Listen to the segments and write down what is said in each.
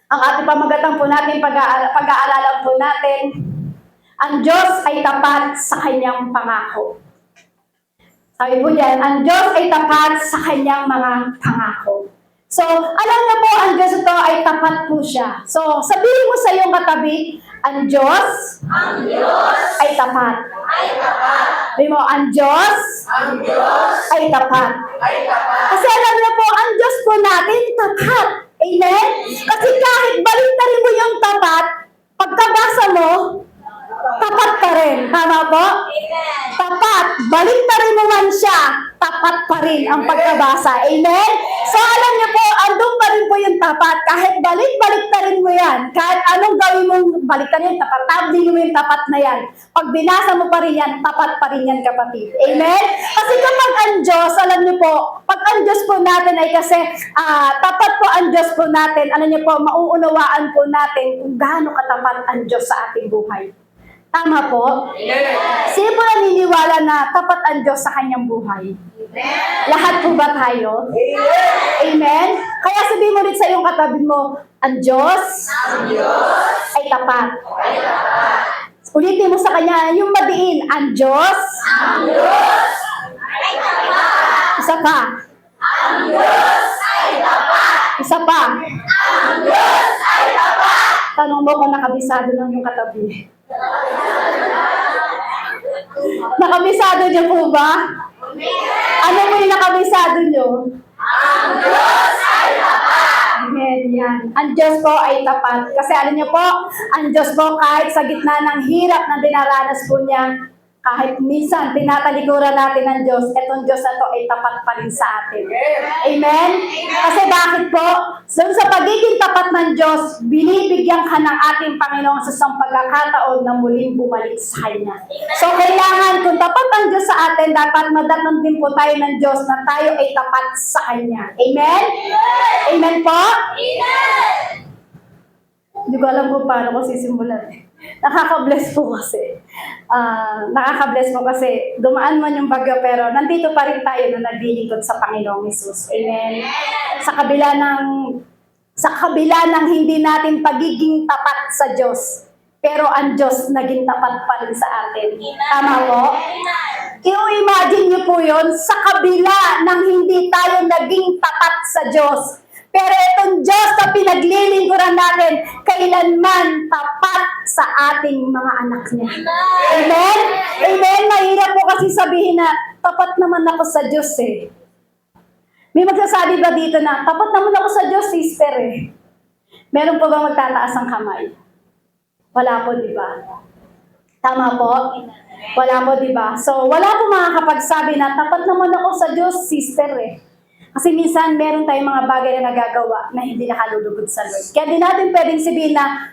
Ang ating pamagatang po natin, pag-aaralan po natin, ang Diyos ay tapat sa kanyang pangako. Sabi po diyan, ang Diyos ay tapat sa kanyang mga pangako. So, alam niyo po, ang Diyos ito ay tapat po siya. So, sabihin mo sa iyong katabi, ang Diyos ay tapat. Sabi mo, ang Diyos ay tapat. Kasi alam niyo po, ang Diyos po natin tapat. Amen? Kasi kahit baliktarin mo yung tapat, pagkabasa mo, tapat ka rin. Tama po? Tapat. Baliktarin mo man siya, tapat pa rin ang pagkabasa. Amen? So alam niyo po, andun pa rin po yung tapat. Kahit baliktarin mo yan. Kahit anong gawin mong baliktarin yung tapat, tabling mo yung tapat na yan. Pag binasa mo pa rin yan, tapat pa rin yan, kapatid. Amen? Kasi kapag ang Diyos, alam niyo po, pag ang Diyos po natin ay kasi tapat po ang Diyos po natin, ano niyo po, mauunawaan po natin kung gaano katapat ang Diyos sa ating buhay. Tama po? Yes. Sino po naniniwala na tapat ang Diyos sa kanyang buhay? Amen. Lahat po ba tayo? Amen. Amen? Kaya sabihin mo ulit sa iyong katabi mo, ang Diyos ay tapat. Ulitin mo sa kanya, yung madiin, ang Diyos ay tapat. Isa pa. Ang Diyos ay tapat. Isa pa. Ang Diyos ay tapat. Tanong mo kung nakabisado ng yung katabi. Nakabisado niyo po ba? Ano mo yung nakabisado niyo? Ang Diyos ay tapat. Amen, yan. Ang Diyos po ay tapat. Kasi alam niyo po, ang Diyos po kahit sa gitna ng hirap na dinaranas po niya, kahit minsan tinatalikuran natin ng Diyos, etong Diyos na to ay tapat pa rin sa atin. Amen? Kasi bakit po? So, sa pagiging tapat ng Diyos, binibigyan ka ng ating Panginoon sa isang pagkakataon na muling bumalik sa Kanya. So, kailangan, kung tapat ang Diyos sa atin, dapat madatnan din po tayo ng Diyos na tayo ay tapat sa Kanya. Amen? Amen po? Amen! Hindi ko alam kung paano ko sisimulan. Nakaka-bless po kasi. Nakaka-bless po kasi dumaan man yung bagyo pero nandito pa rin tayo na naglilingkod sa Panginoong Hesus. Amen. Sa kabila ng hindi natin pagiging tapat sa Diyos, pero ang Diyos naging tapat pa rin sa atin. Tama po? I-imagine niyo po yun, sa kabila ng hindi tayo naging tapat sa Diyos, pero itong Diyos na pinaglilingkuran natin, kailanman tapat sa ating mga anak niya. Amen? Amen? Mahirap po kasi sabihin na, tapat naman ako sa Diyos eh. May magsasabi ba dito na, tapat naman ako sa Diyos, sister eh. Meron po ba magtataas ang kamay? Wala po, di ba? Tama po? Wala po, di ba? So, wala po makakapagsabi na, tapat naman ako sa Diyos, sister eh. Kasi minsan, meron tayong mga bagay na nagagawa na hindi nakalulugod sa Lord. Kaya di natin pwedeng sabihin na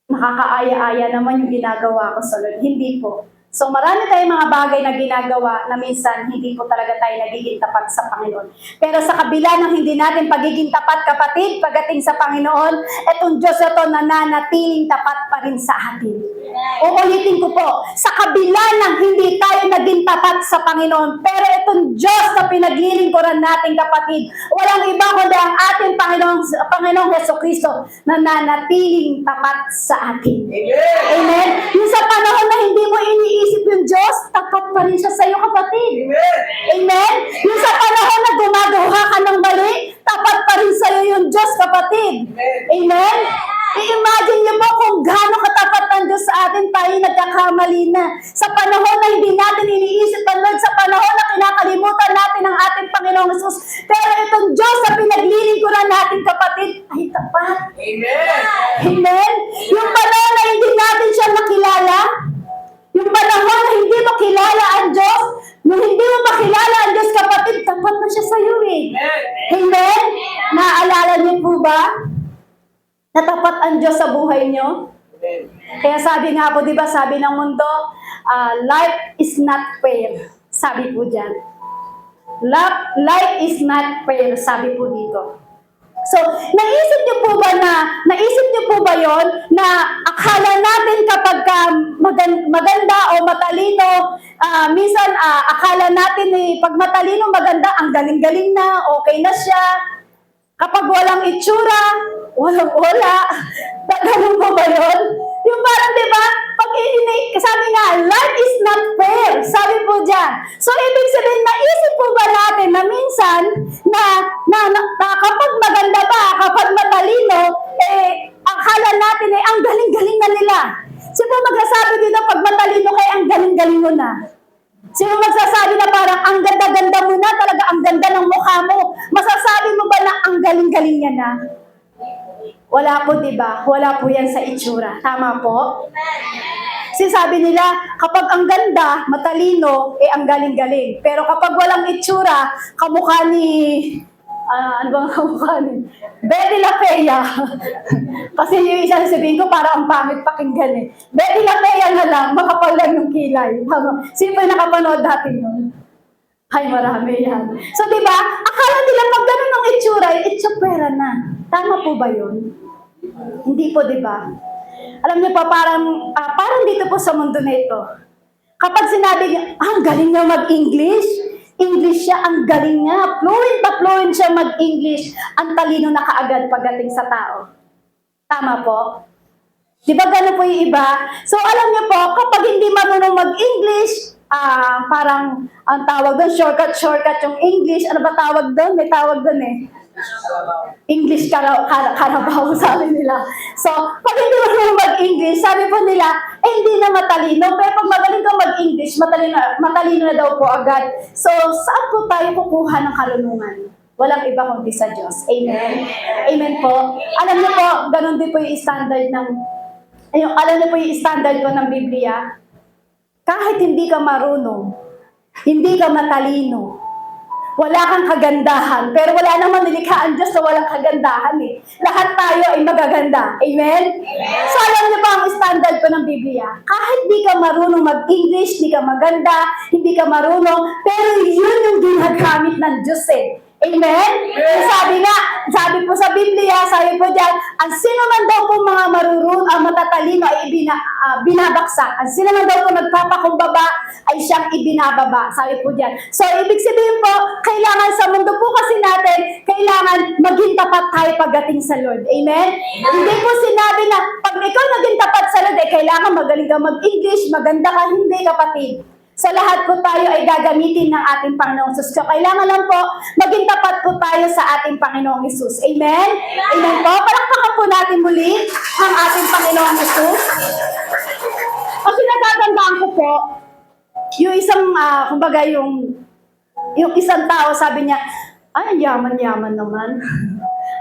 nakakaaya-aya naman yung ginagawa ko sa Lord. Hindi po. So marami tayong mga bagay na ginagawa na minsan hindi po talaga tayo nagiging tapat sa Panginoon. Pero sa kabila ng hindi natin pagiging tapat, kapatid, pagdating sa Panginoon, etong Diyos na ito nananatiling tapat pa rin sa atin. Uulitin ko po, sa kabila ng hindi tayo naging tapat sa Panginoon, pero itong Diyos na pinaglilingkuran natin, kapatid, walang iba kundi ang ating Panginoong Hesukristo na nanatiling tapat sa atin. Amen? Amen? Yung sa panahon na hindi mo iniisip yung Diyos, tapat pa rin siya sa iyo, kapatid. Amen? Amen? Yung sa panahon na gumagawa ka ng mali, tapat pa rin sa iyo yung Diyos, kapatid. Amen? I-imagine niyo mo kung gaano katapat ang Diyos sa atin, tayo nagkakamali na. Sa panahon na hindi natin iniisip ang Lord, sa panahon na kinakalimutan natin ang ating Panginoong Hesus, pero itong Diyos na pinaglilingkuran natin, kapatid, ay tapat. Amen! Amen? Yung panahon na hindi natin siya makilala, yung panahon na hindi mo kilala ang Diyos, nung hindi mo makilala ang Diyos, kapatid, tapat na siya sa iyo eh. Amen? Naalala niyo po ba? Natapat ang Diyos sa buhay niyo? Kaya sabi nga po, di ba, sabi ng mundo, life is not fair. Sabi po dyan. Life is not fair, sabi po dito. So, naisip niyo po ba yon na akala natin kapag maganda o matalino, minsan akala natin pag matalino maganda, ang galing-galing na, okay na siya. Kapag walang itsura, Walang-wala. Ganun pa ba yun? Yung parang, di ba, pag sabi nga, life is not fair. Sabi po dyan. So, ibig sabihin, naisip po ba natin na minsan, na kapag maganda ba, kapag matalino, akala natin ang galing-galing na nila. Sino magsasabi dito, pag matalino kayo, ang galing-galing mo na? Sino magsasabi na parang ang ganda-ganda mo na, talaga ang ganda ng mukha mo? Masasabi mo ba na ang galing-galing niya na? Wala po, di ba? Wala po yan sa itsura. Tama po? Sabi nila, kapag ang ganda, matalino, ang galing-galing. Pero kapag walang itsura, kamukha ni... ano bang kamukha ni? Betty La Fea. Kasi yung isa sabihin ko, para ang pangit pakinggan eh. Betty La Fea na lang, makapal lang yung kilay. Sino pa yung nakapanood dati yun? Ay, marami yan. So, di ba, akala nila pag ganun ang itsura, itsupera na. Tama po ba yun? Hindi po, di ba? Alam niyo pa, parang dito po sa mundo na ito. Kapag sinabi niya, ang galing niya mag-English, English siya, ang galing niya, fluent siya mag-English, ang talino na kaagad pagdating sa tao. Tama po? Di ba gano'n po yung iba? So, alam niyo po, kapag hindi marunong mag-English, parang, ang tawag doon, shortcut yung English. Ano ba tawag doon? May tawag doon eh. English karabaw, sabi nila. So, pag hindi marunong mag-English, sabi po nila, hindi na matalino. Pero pag magaling ka mag-English, matalino na daw po agad. So, saan po tayo kukuha ng karunungan? Walang iba kundi sa Diyos. Amen? Amen po. Alam niyo po, ganun din po yung standard alam niyo po yung standard po ng Biblia. Kahit hindi ka marunong, hindi ka matalino, wala kang kagandahan, pero wala namang nilikha ang Diyos na walang kagandahan eh. Lahat tayo ay magaganda. Amen? So alam niyo ba ang standard po ng Biblia? Kahit di ka marunong mag-English, di ka maganda, hindi ka marunong, pero yun yung ginagamit ng Diyos eh. Amen? Sabi po sa Biblia, sabi po dyan, ang sino man daw po mga matatalino ay binabaksak. Ang sino man daw po nagpapakumbaba ay siyang ibinababa. Sabi po dyan. So, ibig sabihin po, kailangan sa mundo po kasi natin, kailangan maging tapat tayo pagdating sa Lord. Amen? Hindi po sinabi na, pag ikaw naging tapat sa Lord, kailangan magaling ka mag-English, maganda ka, hindi kapatid. Sa lahat po tayo ay gagamitin ng ating Panginoong Jesus. So, kailangan lang po, maging tapat po tayo sa ating Panginoong Jesus. Amen? Amen po. Palakpakan po natin muli ang ating Panginoong Jesus. Kasi natatandaan ko po, yung isang, kumbaga yung isang tao, sabi niya, ay, yaman-yaman naman.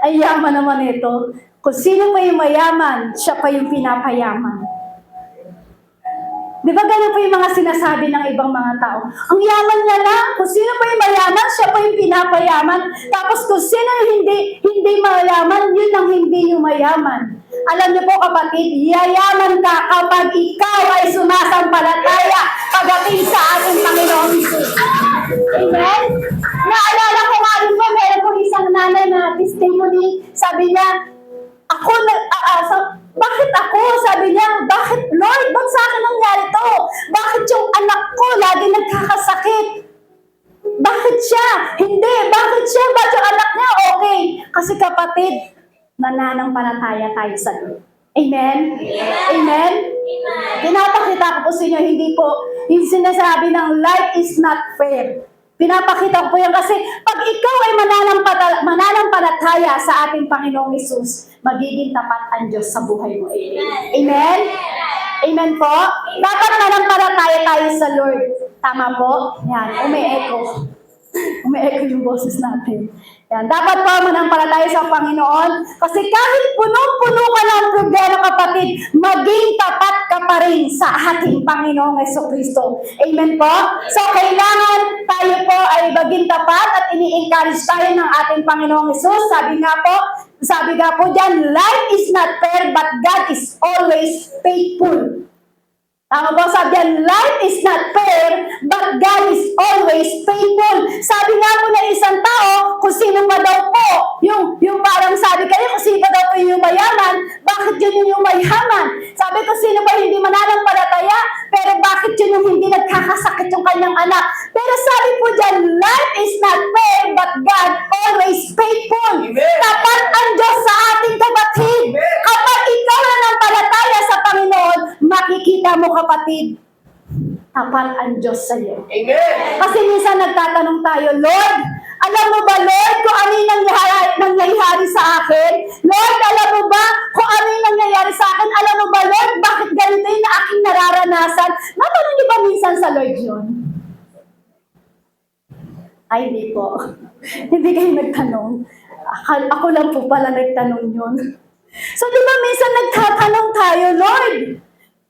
Ay, yaman naman ito. Kung sino pa yung mayaman, siya pa yung pinapayaman. Di ba gano'n po yung mga sinasabi ng ibang mga tao? Ang yaman niya lang. Kung sino pa yung mayaman, siya pa yung pinapayaman. Tapos kung sino yung hindi mayaman, yun ang hindi yung mayaman. Alam niyo po kapatid, yayaman ka kapag ikaw ay sumasampalataya pagdating sa ating Panginoong Jesus. Amen? Naalala ko nga rin po, meron po isang nanay na testimony. Sabi niya, bakit ako? Sabi niya, bakit Lord? Ba't sa akin nangyari to? Bakit yung anak ko lagi nagkakasakit? Bakit siya? Hindi. Bakit siya? Ba't yung anak niya? Okay. Kasi kapatid, nananampalataya tayo sa Lord. Amen? Amen? Pinapakita ko po sa inyo, hindi po yung sinasabi ng life is not fair. Pinapakita ko po yan kasi pag ikaw ay mananampalataya sa ating Panginoong Hesus, magiging tapat ang Diyos sa buhay mo. Amen? Amen po? Dapat mananampalataya tayo sa Lord. Tama po? Yan, umi-echo. Umi-echo yung boses natin. Yan. Dapat po manampalataya sa Panginoon kasi kahit punong-puno ka ng problema kapatid, maging tapat ka pa rin sa ating Panginoong Jesucristo. Amen po? So kailangan tayo po ay maging tapat at ini-encourage tayo ng ating Panginoong Jesus. Sabi nga po dyan, life is not fair but God is always faithful. Tama po, sabi yan, life is not fair, but God is always faithful. Sabi nga po ng isang tao, kung sino pa daw po, yung parang sabi kayo, kung sino pa daw po yung mayaman, bakit yun yung mayaman? Sabi ko, sino pa hindi mananampalataya, pero bakit yun yung hindi nagkakasakit yung kanyang anak? Pero sabi po dyan, life is not fair, but God always faithful. Amen. Tapat ang Diyos sa ating kapatid, tapat ang Diyos sa iyo. Amen. Kasi minsan nagtatanong tayo, Lord, alam mo ba, Lord, kung ano yung nangyayari sa akin? Lord, alam mo ba kung ano yung nangyayari sa akin? Alam mo ba, Lord, bakit ganito yung aking nararanasan? Natanong niyo ba minsan sa Lord yun? Ay, hindi po. Hindi kayo nagtanong. Ako lang po pala nagtanong yun. So, di ba minsan nagtatanong tayo, Lord,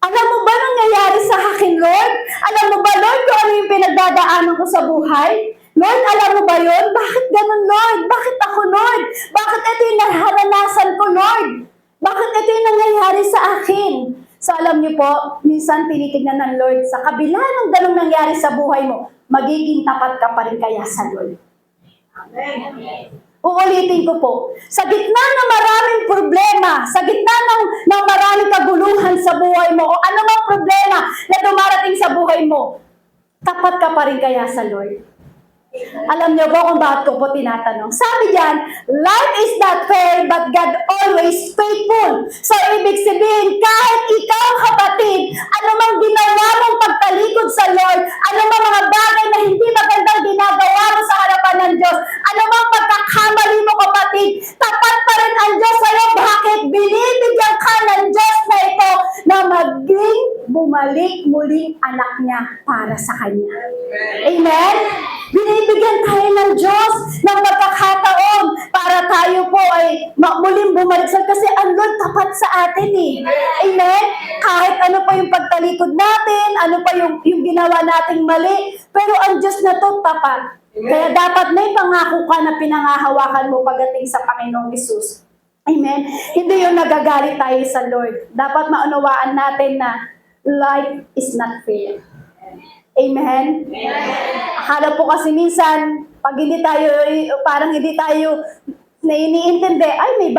alam mo ba nangyayari sa akin, Lord? Alam mo ba, Lord, kung ano yung pinagdadaanan ko sa buhay? Lord, alam mo ba yun? Bakit ganun, Lord? Bakit ako, Lord? Bakit ito yung nararanasan ko, Lord? Bakit ito yung nangyayari sa akin? So, alam niyo po, minsan tinitignan ng Lord, sa kabila ng ganung nangyari sa buhay mo, magiging tapat ka pa rin kaya sa Lord. Uulitin ko po, sa gitna ng maraming problema, sa gitna ng maraming kaguluhan sa buhay mo, o anumang problema na dumarating sa buhay mo, tapat ka pa rin kaya sa Lord. Alam niyo ba kung bakit ko po tinatanong? Sabi diyan, life is not fair, but God always faithful. So, ibig sabihin, kahit ikaw, kapatid, anumang ginawa mong pagtalikod sa Lord, anumang mga bagay na hindi magandang ginagawa mo sa harapan ng Diyos, anumang pagkakamali mo, kapatid, tapat pa rin ang Diyos sa'yo. Bakit? Binibigyan ka ng Diyos na ito na maging bumalik muling anak niya para sa Kanya. Amen? Binibigyan tayo ng Diyos ng pagkakataon para tayo po ay muling bumalik sa kasi ang Lord tapat sa atin eh. Amen? Kahit ano pa yung pagtalikod natin, ano pa yung ginawa nating mali, pero ang Diyos na to tapat. Kaya dapat may pangako ka na pinangahawakan mo pagdating sa Panginoong Hesus. Amen? Hindi yung nagagalit tayo sa Lord. Dapat maunawaan natin na life is not fair. Amen? Akala po kasi minsan, pag hindi tayo, parang hindi tayo iniintindi, ay may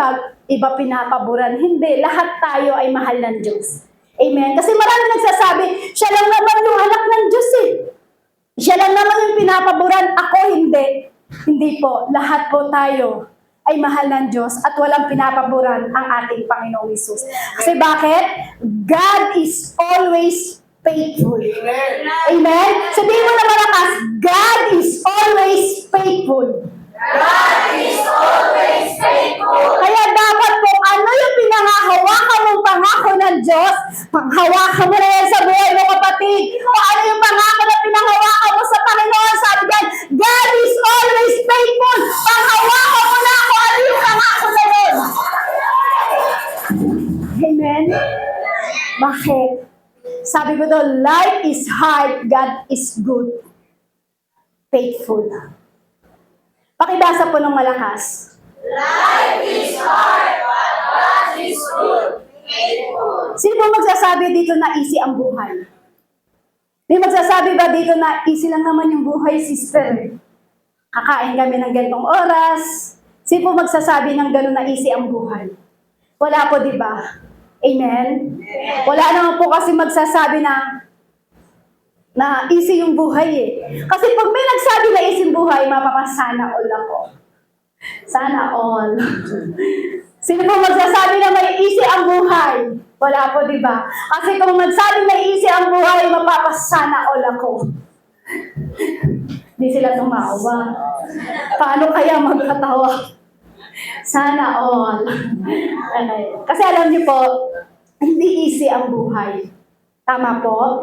iba pinapaboran. Hindi, lahat tayo ay mahal ng Diyos. Amen? Kasi marami nagsasabi, siya lang naman yung anak ng Diyos eh. Siya lang naman yung pinapaboran, ako hindi. Hindi po, lahat po tayo ay mahal ng Diyos at walang pinapaboran ang ating Panginoong Hesus. Kasi bakit? God is always faithful. Amen? Sabihin mo na malakas, God is always faithful. God is always faithful. Kaya dapat kung ano yung pinangahawakan mong pangako ng Diyos, panghawakan mo na yan sa buhay mo, kapatid. Kung ano yung pangako na pinangahawakan mo sa Panginoon, sabi dyan, God is always faithful. Panghawakan mo na kung ano yung pangako na yun. Amen? Bakit? Sabi ko doon, life is hard, God is good. Faithful. Pakibasa po ng malakas. Life is hard, but God is good. Faithful. Sino ba magsasabi dito na easy ang buhay? May magsasabi ba dito na easy lang naman yung buhay, sister? Kakain kami ng ganitong oras. Sino po magsasabi ng gano'n na easy ang buhay? Wala po, di ba? Amen? Wala naman po kasi magsasabi na easy yung buhay eh. Kasi pag may nagsabi na easy yung buhay, mapapasana all ako. Sana all. Sino po magsasabi na may easy ang buhay? Wala po, di ba? Kasi kung magsabi na easy ang buhay, mapapasana all ako. Di sila tumawa. Paano kaya magkatawa? Sana all. Okay. Kasi alam niyo po, hindi easy ang buhay. Tama po?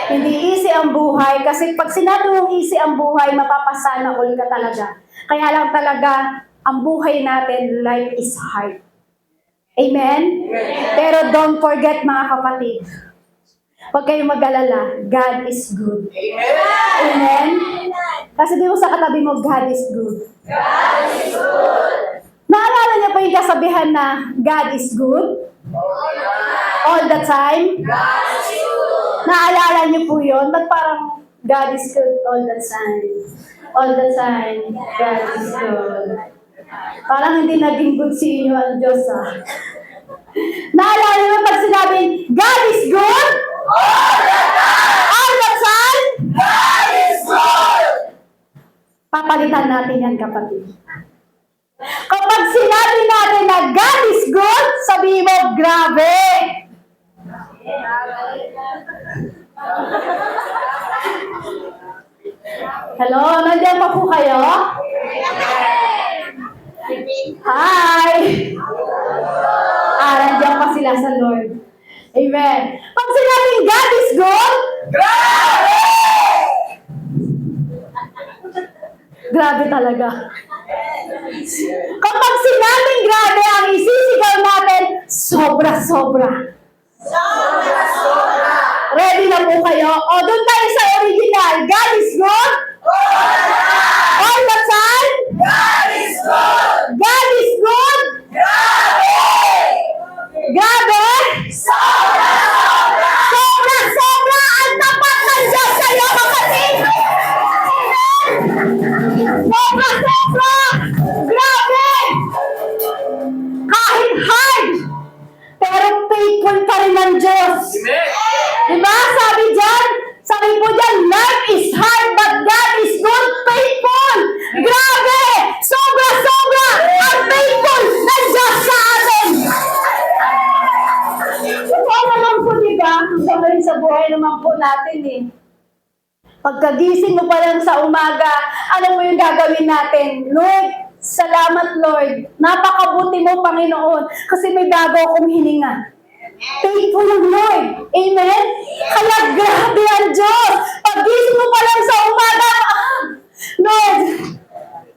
Hindi easy ang buhay kasi pag sinabi mong easy ang buhay, mapapasana all ka talaga. Kaya lang talaga, ang buhay natin, life is hard. Amen? Pero don't forget mga kapatid, huwag kayong mag-alala, God is good. Amen? Kasi di mo sa katabi mo, God is good. God is good. Naalala niyo po yung kasabihan na God is good? All the time? God is good. Naalala niyo po yun? Ba't parang God is good all the time? All the time, God is good. Parang hindi naging good sa inyo ang Diyos ah. Naalala niyo pag sinabing, God is good? All the time. All the time? God is good. Papalitan natin yan, kapatid. Kapag sinabi natin na God is good, sabihin mo, grabe. Hello, nandiyan pa po kayo? Hi! Nandiyan pa sila sa Lord. Amen. Pag sinabing God is good, grabe talaga. Kapag sinabing grabe, ang isisigaw natin, sobra-sobra. Ready na po kayo? O, doon tayo sa original. God is good? All the time? God is good? Grabe? Sobra-sobra ang tapat ng Diyos sa'yo, kapatid! Sobra-sobra! Grabe! Kahit hard, pero faithful pa rin ang Diyos. Diba? Sabi po dyan, life is hard, but God is good, faithful. Grabe! Sobra-sobra ang faithful ng Diyos sa atin. Totoo naman po, diba? Hanggang ngayon sa buhay naman po natin eh. Pagkagising mo pa lang sa umaga, ano mo yung gagawin natin? Lord, salamat Lord. Napakabuti mo, Panginoon, kasi may bago akong hininga. Faithful ang Lord. Amen? Kaya grabe ang Diyos. Paggising mo pa lang sa umaga, Lord,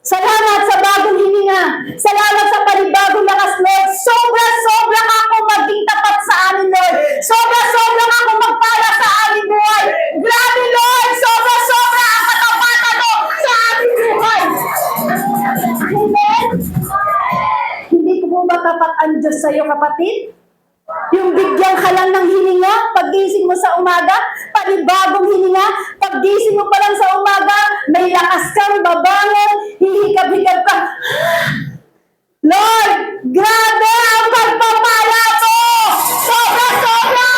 salamat sa bagong hininga. Salamat sa panibagong lakas, Lord. Sobra-sobra ka ako maging tapat sa amin, Lord. Sobra-sobra ka ako magpala sa aming buhay. Grabe, Lord. Sobra-sobra ang katapatan mo sa aming buhay. Amen? Hindi ko ba tapat ang Diyos sa iyo, kapatid? Yung bigyan ka lang ng hininga, paggising mo sa umaga, panibagong hininga, paggising mo pa lang sa umaga, may lakas kang babangon, hihikab-hikab ka. Lord, grabe ang pagpapala mo! Sobra-sobra!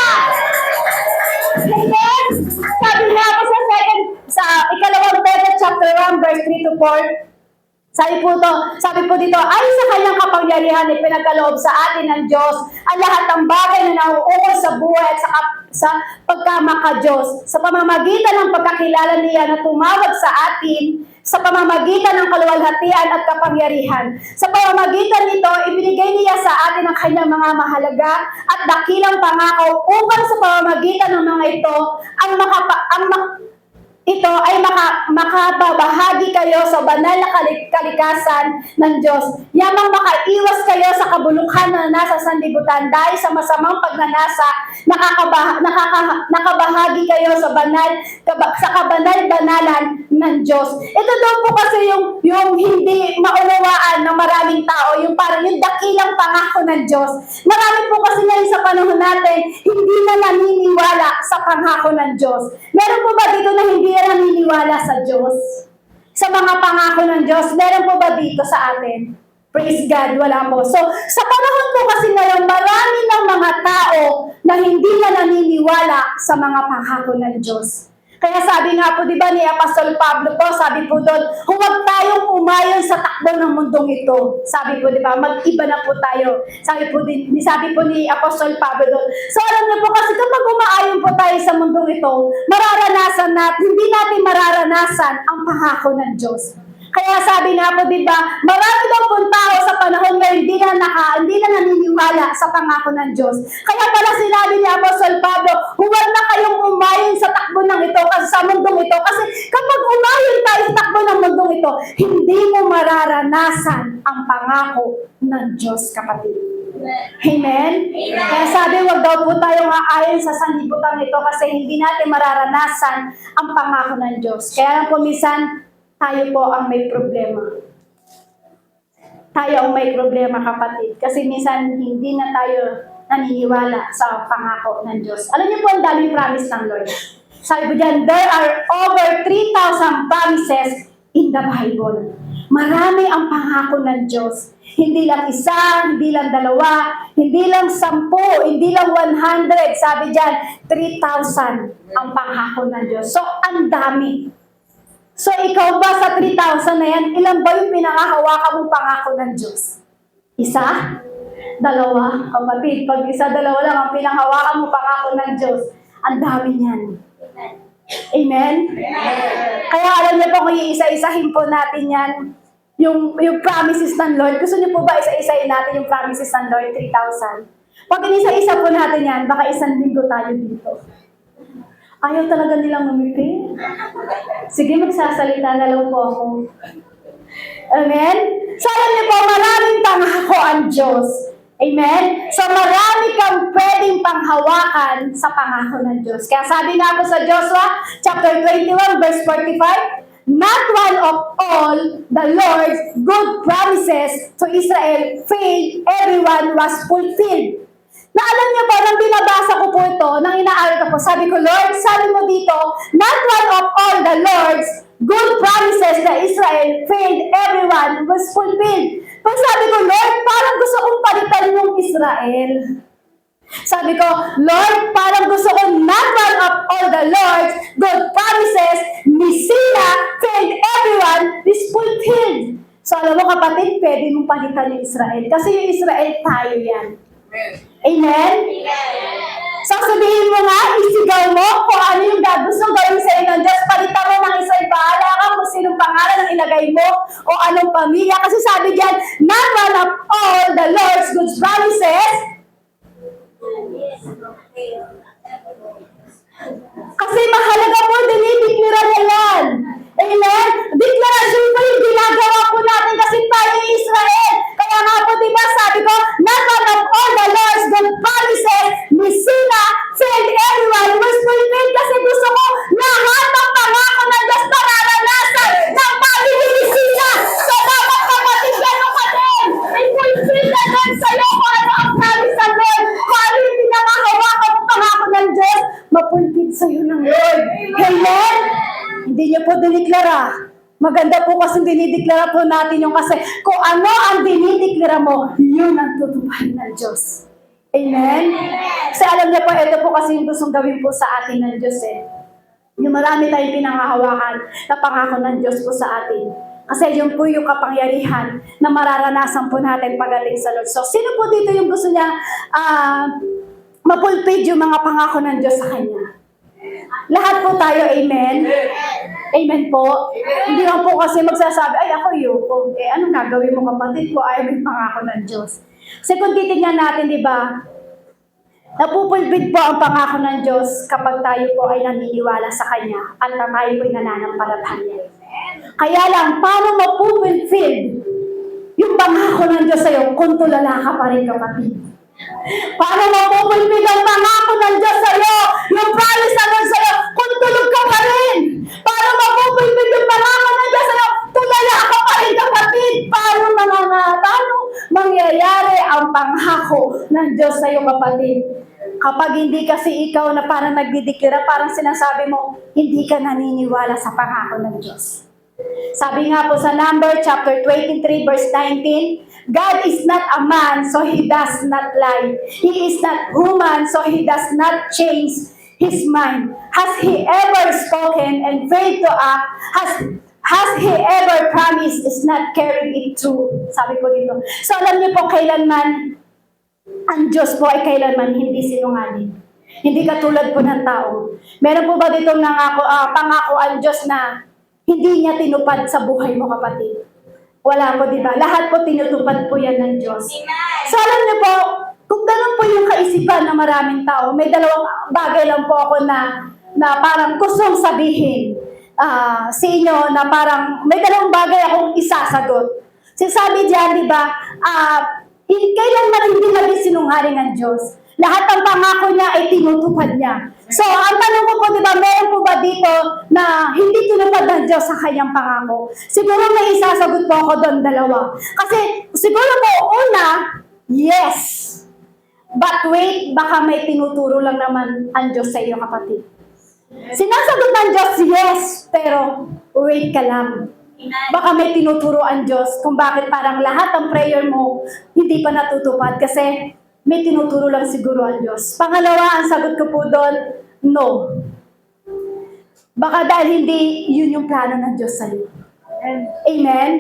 Amen? Sabi nga ako sa ikalawang Pedro chapter 1, verse 3 to 4, sabi po dito, ay sa kanyang kapangyarihan ay pinagkaloob sa atin ng Diyos ang lahat ng bagay na nauukol sa buhay at sa pagkamaka-Diyos. Sa pamamagitan ng pagkakilala niya na tumawag sa atin, sa pamamagitan ng kaluwalhatian at kapangyarihan. Sa pamamagitan nito, ibinigay niya sa atin ang kanyang mga mahalaga at dakilang pangako upang sa pamamagitan ng mga ito ay makababahagi kayo sa banal na kalikasan ng Diyos. Yamang makaiwas kayo sa kabulukan na nasa sanlibutan dahil sa masamang pagnanasa, nakabahagi kayo sa kabanal-banalan ng Diyos. Ito daw po kasi yung hindi maunawaan ng maraming tao, yung parang yung dakilang pangako ng Diyos. Marami po kasi ngayon sa panahon natin, hindi na naniniwala sa pangako ng Diyos. Meron po ba dito na hindi naniniwala sa Diyos? Sa mga pangako ng Diyos, meron po ba dito sa atin? Praise God, wala po. So, sa panahon po kasi ngayon, marami ng mga tao na hindi na naniniwala sa mga pangako ng Diyos. Kaya sabi nga po, di ba, ni Apostol Pablo po, sabi po doon, huwag tayong umayon sa takbo ng mundong ito. Sabi po, di ba, mag-iba na po tayo. Sabi po ni Apostol Pablo doon. So, alam niyo po kasi kapag umaayon po tayo sa mundong ito, hindi natin mararanasan ang pangako ng Diyos. Kaya sabi nga po, di ba, marami daw pong tao sa panahon ngayon hindi na naniniwala sa pangako ng Diyos. Kaya pala sinabi ni Apostol Pablo, huwag na kayong umayon sa takbo ng ito kasi sa mundong ito. Kasi kapag umayon tayo sa takbo ng mundong ito, hindi mo mararanasan ang pangako ng Diyos, kapatid. Amen? Amen? Kaya sabi, huwag daw po tayong aayon sa sanlibutan ito kasi hindi natin mararanasan ang pangako ng Diyos. Kaya lang po minsan, tayo po ang may problema. Tayo ang may problema, kapatid. Kasi minsan, hindi na tayo naniniwala sa pangako ng Diyos. Alam niyo po, ang daming promise ng Lord. Sabi po dyan, there are over 3,000 promises in the Bible. Marami ang pangako ng Diyos. Hindi lang isa, hindi lang dalawa, hindi lang 10, hindi lang 100. Sabi dyan, 3,000 ang pangako ng Diyos. So, ang dami. So, ikaw ba sa 3,000 na yan, ilan ba yung pinangahawakan mong pangako ng Diyos? Isa? Dalawa? Kapatid, pag isa, dalawa lang ang pinangahawakan mong pangako ng Diyos, ang dami niyan. Amen? Kaya alam niyo po kung iisa-isahin po natin yan, yung promises ng Lord. Gusto niyo po ba isa-isahin natin yung promises ng Lord, 3,000? Pag inisa-isa po natin yan, baka isang linggo tayo dito. Ayaw talaga nilang umiti. Sige, magsasalita na lang po ako. Amen? So alam niyo po, maraming pangako ang Diyos. Amen? So marami kang pwedeng panghawakan sa pangako ng Diyos. Kaya sabi nga po sa Joshua, chapter 21, verse 45, not one of all the Lord's good promises to Israel failed, everyone was fulfilled. Na alam niyo po, nang binabasa ko po ito, nang inaaral ko po, sabi ko, Lord, sabi mo dito, not one of all the Lord's good promises that Israel failed, everyone was fulfilled. Pag sabi ko, Lord, parang gusto kong palitan yung Israel. Sabi ko, Lord, parang gusto ko not one of all the Lord's good promises, ni sila failed, everyone is fulfilled. So alam mo kapatid, pwede mong palitan yung Israel. Kasi yung Israel tayo yan. Amen? So sabihin mo nga, isigaw mo kung ano yung gusto gawin sa inyo ng Diyos. Palitan mo ng Israel, bahala ka kung sinong pangalan ang ilagay mo o anong pamilya. Kasi sabi diyan, not one of all the Lord's good promises. Kasi mahalaga po, dinideklara niya yan. Amen? Deklarasyon po yung ginagawa po natin kasi tayo yung Israel. Kaya nga po, diba, sabi ko, not one of all the Lord's good promises, ni sila, failed, everyone was fulfilled. Kasi gusto ko, lahat ng pangako ng Diyos mararanasan ng pamilya ni sila. So, dapat kapatid yan o kapatid, i-fulfill na din sa'yo kung ano ang promise ng Lord. Kung ano yung pinangahawakan ng pangako ng Diyos, mapulpid sa'yo ng Lord. Amen? Hindi niyo po dineklara. Maganda po kasi dinideklara po natin yung kasi kung ano ang dinideklara mo, yun ang tutuparin ng Diyos. Amen? Kasi alam niyo po, ito po kasi yung gustong gawin po sa atin ng Diyos eh. Yung marami tayong pinangahawakan na pangako ng Diyos po sa atin. Kasi yun po yung kapangyarihan na mararanasan po natin pagaling sa Lord. So, sino po dito yung gusto niya mapulpid yung mga pangako ng Diyos sa Kanya? Lahat po tayo, amen? Amen po. Hindi lang po kasi magsasabi, ay ako yoko. Anong gagawin mo kapatid ko? Ay, may pangako ng Diyos. Kasi kung titignan natin, di ba, napupulbid po ang pangako ng Diyos kapag tayo po ay naniniwala sa Kanya at tayo po ay nananampalataya. Kaya lang, paano mapupulfilled yung pangako ng Diyos sa'yo kung tulala ka pa rin kapatid? Paano mapupulfilled ang pangako ng Diyos sa'yo, yung promise ng Diyos sa'yo, kung tulog ka pa rin? Paano mapupulfilled yung pangako ng Diyos sa'yo, tulala ka pa rin kapatid? Paano mangyayari ang pangako ng Diyos sa'yo kapatid? Kapag hindi kasi ikaw na parang nagdideklara, parang sinasabi mo, hindi ka naniniwala sa pangako ng Diyos. Sabi nga po sa Number chapter 23 verse 19, God is not a man, so He does not lie. He is not human, so He does not change His mind. Has He ever spoken and failed to act? Has He ever promised is not carried it through? Sabi ko dito. So alam niyo po, kailanman ang Diyos po ay kailanman hindi sinungaling. Hindi katulad po ng tao. Meron po ba ditong pangako ang Diyos na hindi niya tinupad sa buhay mo, kapatid? Wala po, di ba? Lahat po tinutupad po yan ng Diyos. So alam niyo po, kung ganun po yung kaisipan ng maraming tao, may dalawang bagay lang po ako na parang gustong sabihin sa inyo na parang may dalawang bagay akong isasagot. Sabi diyan, di ba, kailanman hindi maging sinungaling ang Diyos. Lahat ng pangako niya ay tinutupad niya. So, ang tanong ko po, di ba, meron po ba dito na hindi tinupad ng Diyos sa kanyang pangako? Siguro may isasagot po ako doon, dalawa. Kasi, siguro po, una, yes. But wait, baka may tinuturo lang naman ang Diyos sa iyo, kapatid. Sinasagot ng Diyos, yes, pero wait ka lang. Baka may tinuturo ang Diyos kung bakit parang lahat ng prayer mo hindi pa natutupad kasi may tinuturo lang siguro ang Diyos. Pangalawa, ang sagot ko po doon, no. Baka dahil hindi yun yung plano ng Diyos sa iyo. Amen?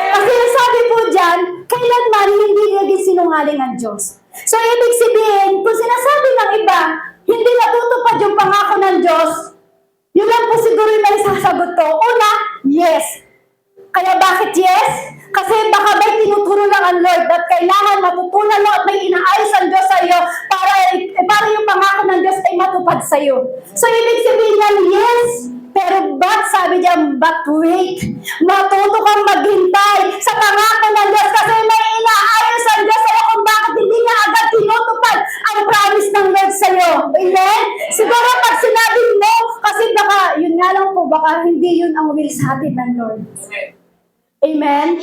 Kasi sabi po dyan, kailanman hindi naging sinungaling ang Diyos. So, ibig sabihin, kung sinasabi ng iba, hindi natutupad yung pangako ng Diyos, Yun lang po siguro yung may sasagot ko. Una, yes. Kaya bakit yes? Kasi baka may tinuturo lang ang Lord at kailangan matutunan mo at may inaayos ang Diyos sa iyo para yung pangako ng Diyos ay matupad sa iyo. So, ibig sabihin niyan, yes. Pero sabi niya, but wait. Matuto kang maghintay sa pangako ng Diyos kasi may inaayos ang Diyos sa iyo kung bakit hindi niya agad tinutupad ang promise ng Lord sa iyo. Amen? Siguro pag sinabi mo, kasi baka, yun nga lang po, baka hindi yun ang will sa atin ng Lord. Amen?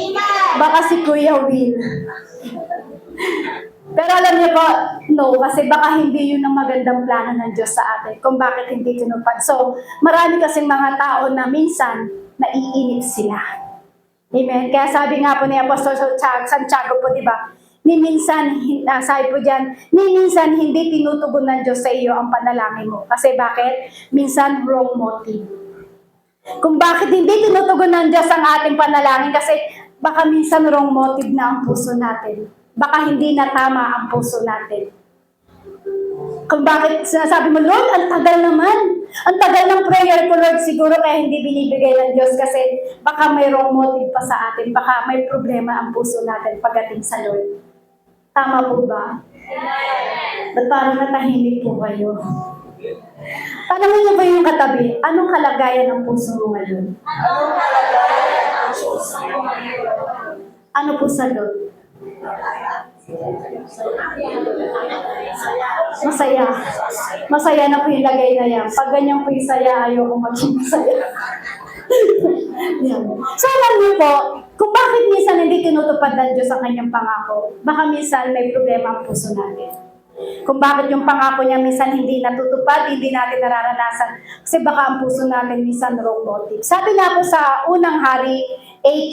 Baka si Kuya Will. Pero alam niyo po, no, kasi baka hindi yun ang magandang plano ng Diyos sa atin kung bakit hindi tinupad. So, marami kasing mga tao na minsan naiinip sila. Amen? Kaya sabi nga po ni Apostol Santiago po, di ba? Sabi po dyan, minsan hindi tinutugon ng Diyos sa iyo ang panalangin mo. Kasi bakit? Minsan wrong motive. Kung bakit hindi tinutugon ng Diyos ang ating panalangin kasi baka minsan wrong motive na ang puso natin. Baka hindi na tama ang puso natin. Kung bakit sinasabi mo, Lord, ang tagal naman. Ang tagal ng prayer ko, Lord, siguro kaya hindi binibigay ng Diyos kasi baka may wrong motive pa sa atin. Baka may problema ang puso natin pagdating sa Lord. Tama po ba? Ba't parang natahimik po kayo? Tanongin niyo ba yung katabi, anong kalagayan ng puso mo ngayon? Ano po sagot? Masaya. Masaya na po yung lagay na yan. Pag ganyan po yung saya, ayoko maging masaya. Yan. So alam niyo po, kung bakit minsan hindi tinutupad ng Diyos ang kanyang pangako, baka minsan may problema ang puso natin. Kung bakit yung pangako niya minsan hindi natutupad, hindi natin nararanasan. Kasi baka ang puso natin minsan wrong motive. Sabi nga po sa unang hari,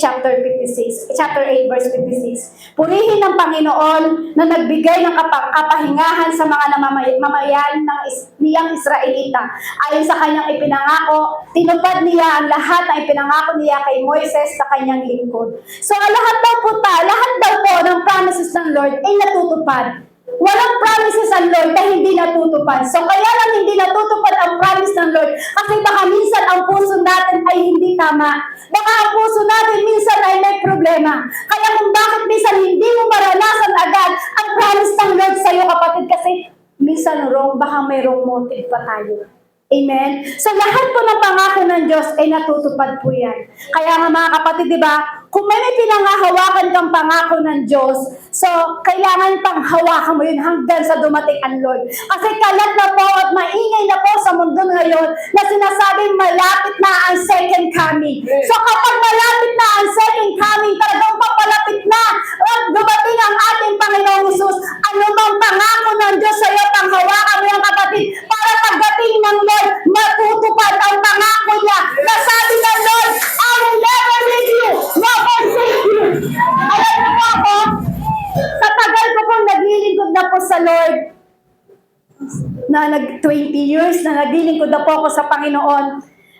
chapter 8 verse 56, purihin ng Panginoon na nagbigay ng kapahingahan sa mga mamayan ng niyang Israelita. Ayon sa kanyang ipinangako, tinupad niya ang lahat na ipinangako niya kay Moises sa kanyang lingkod. So lahat daw po ng promises ng Lord ay natutupad. Walang promises ang Lord na hindi natutupad. So kaya lang hindi natutupad ang promise ng Lord kasi baka minsan ang puso natin ay hindi tama. Baka ang puso natin minsan ay may problema. Kaya kung bakit minsan hindi mo maranasan agad ang promise ng Lord sa iyo, kapatid, kasi minsan wrong, baka may wrong motive pa tayo. Amen? So lahat po ng pangako ng Diyos ay natutupad po yan. Kaya nga mga kapatid, di ba? Kung may pinangahawakan kang pangako ng Diyos, so kailangan pang hawakan mo yun hanggang sa dumating ang Lord. Kasi kalat na po at maingay na po sa mundo ngayon na sinasabing malapit na ang second coming. So kapag malapit na ang second coming, talagang papalapit na at dumating ang ating Panginoong Hesus, ano bang pangako ng Diyos sa iyo, panghawakan mo yung kapatid, para pagdating ng Lord, matutupad ang pangako niya. Nasabi ng Lord, I will never leave you, nor forsake you. Alam niyo po ako, sa tagal ko pong naglilingkod na po sa Lord, na 20 years na naglilingkod na po ako sa Panginoon,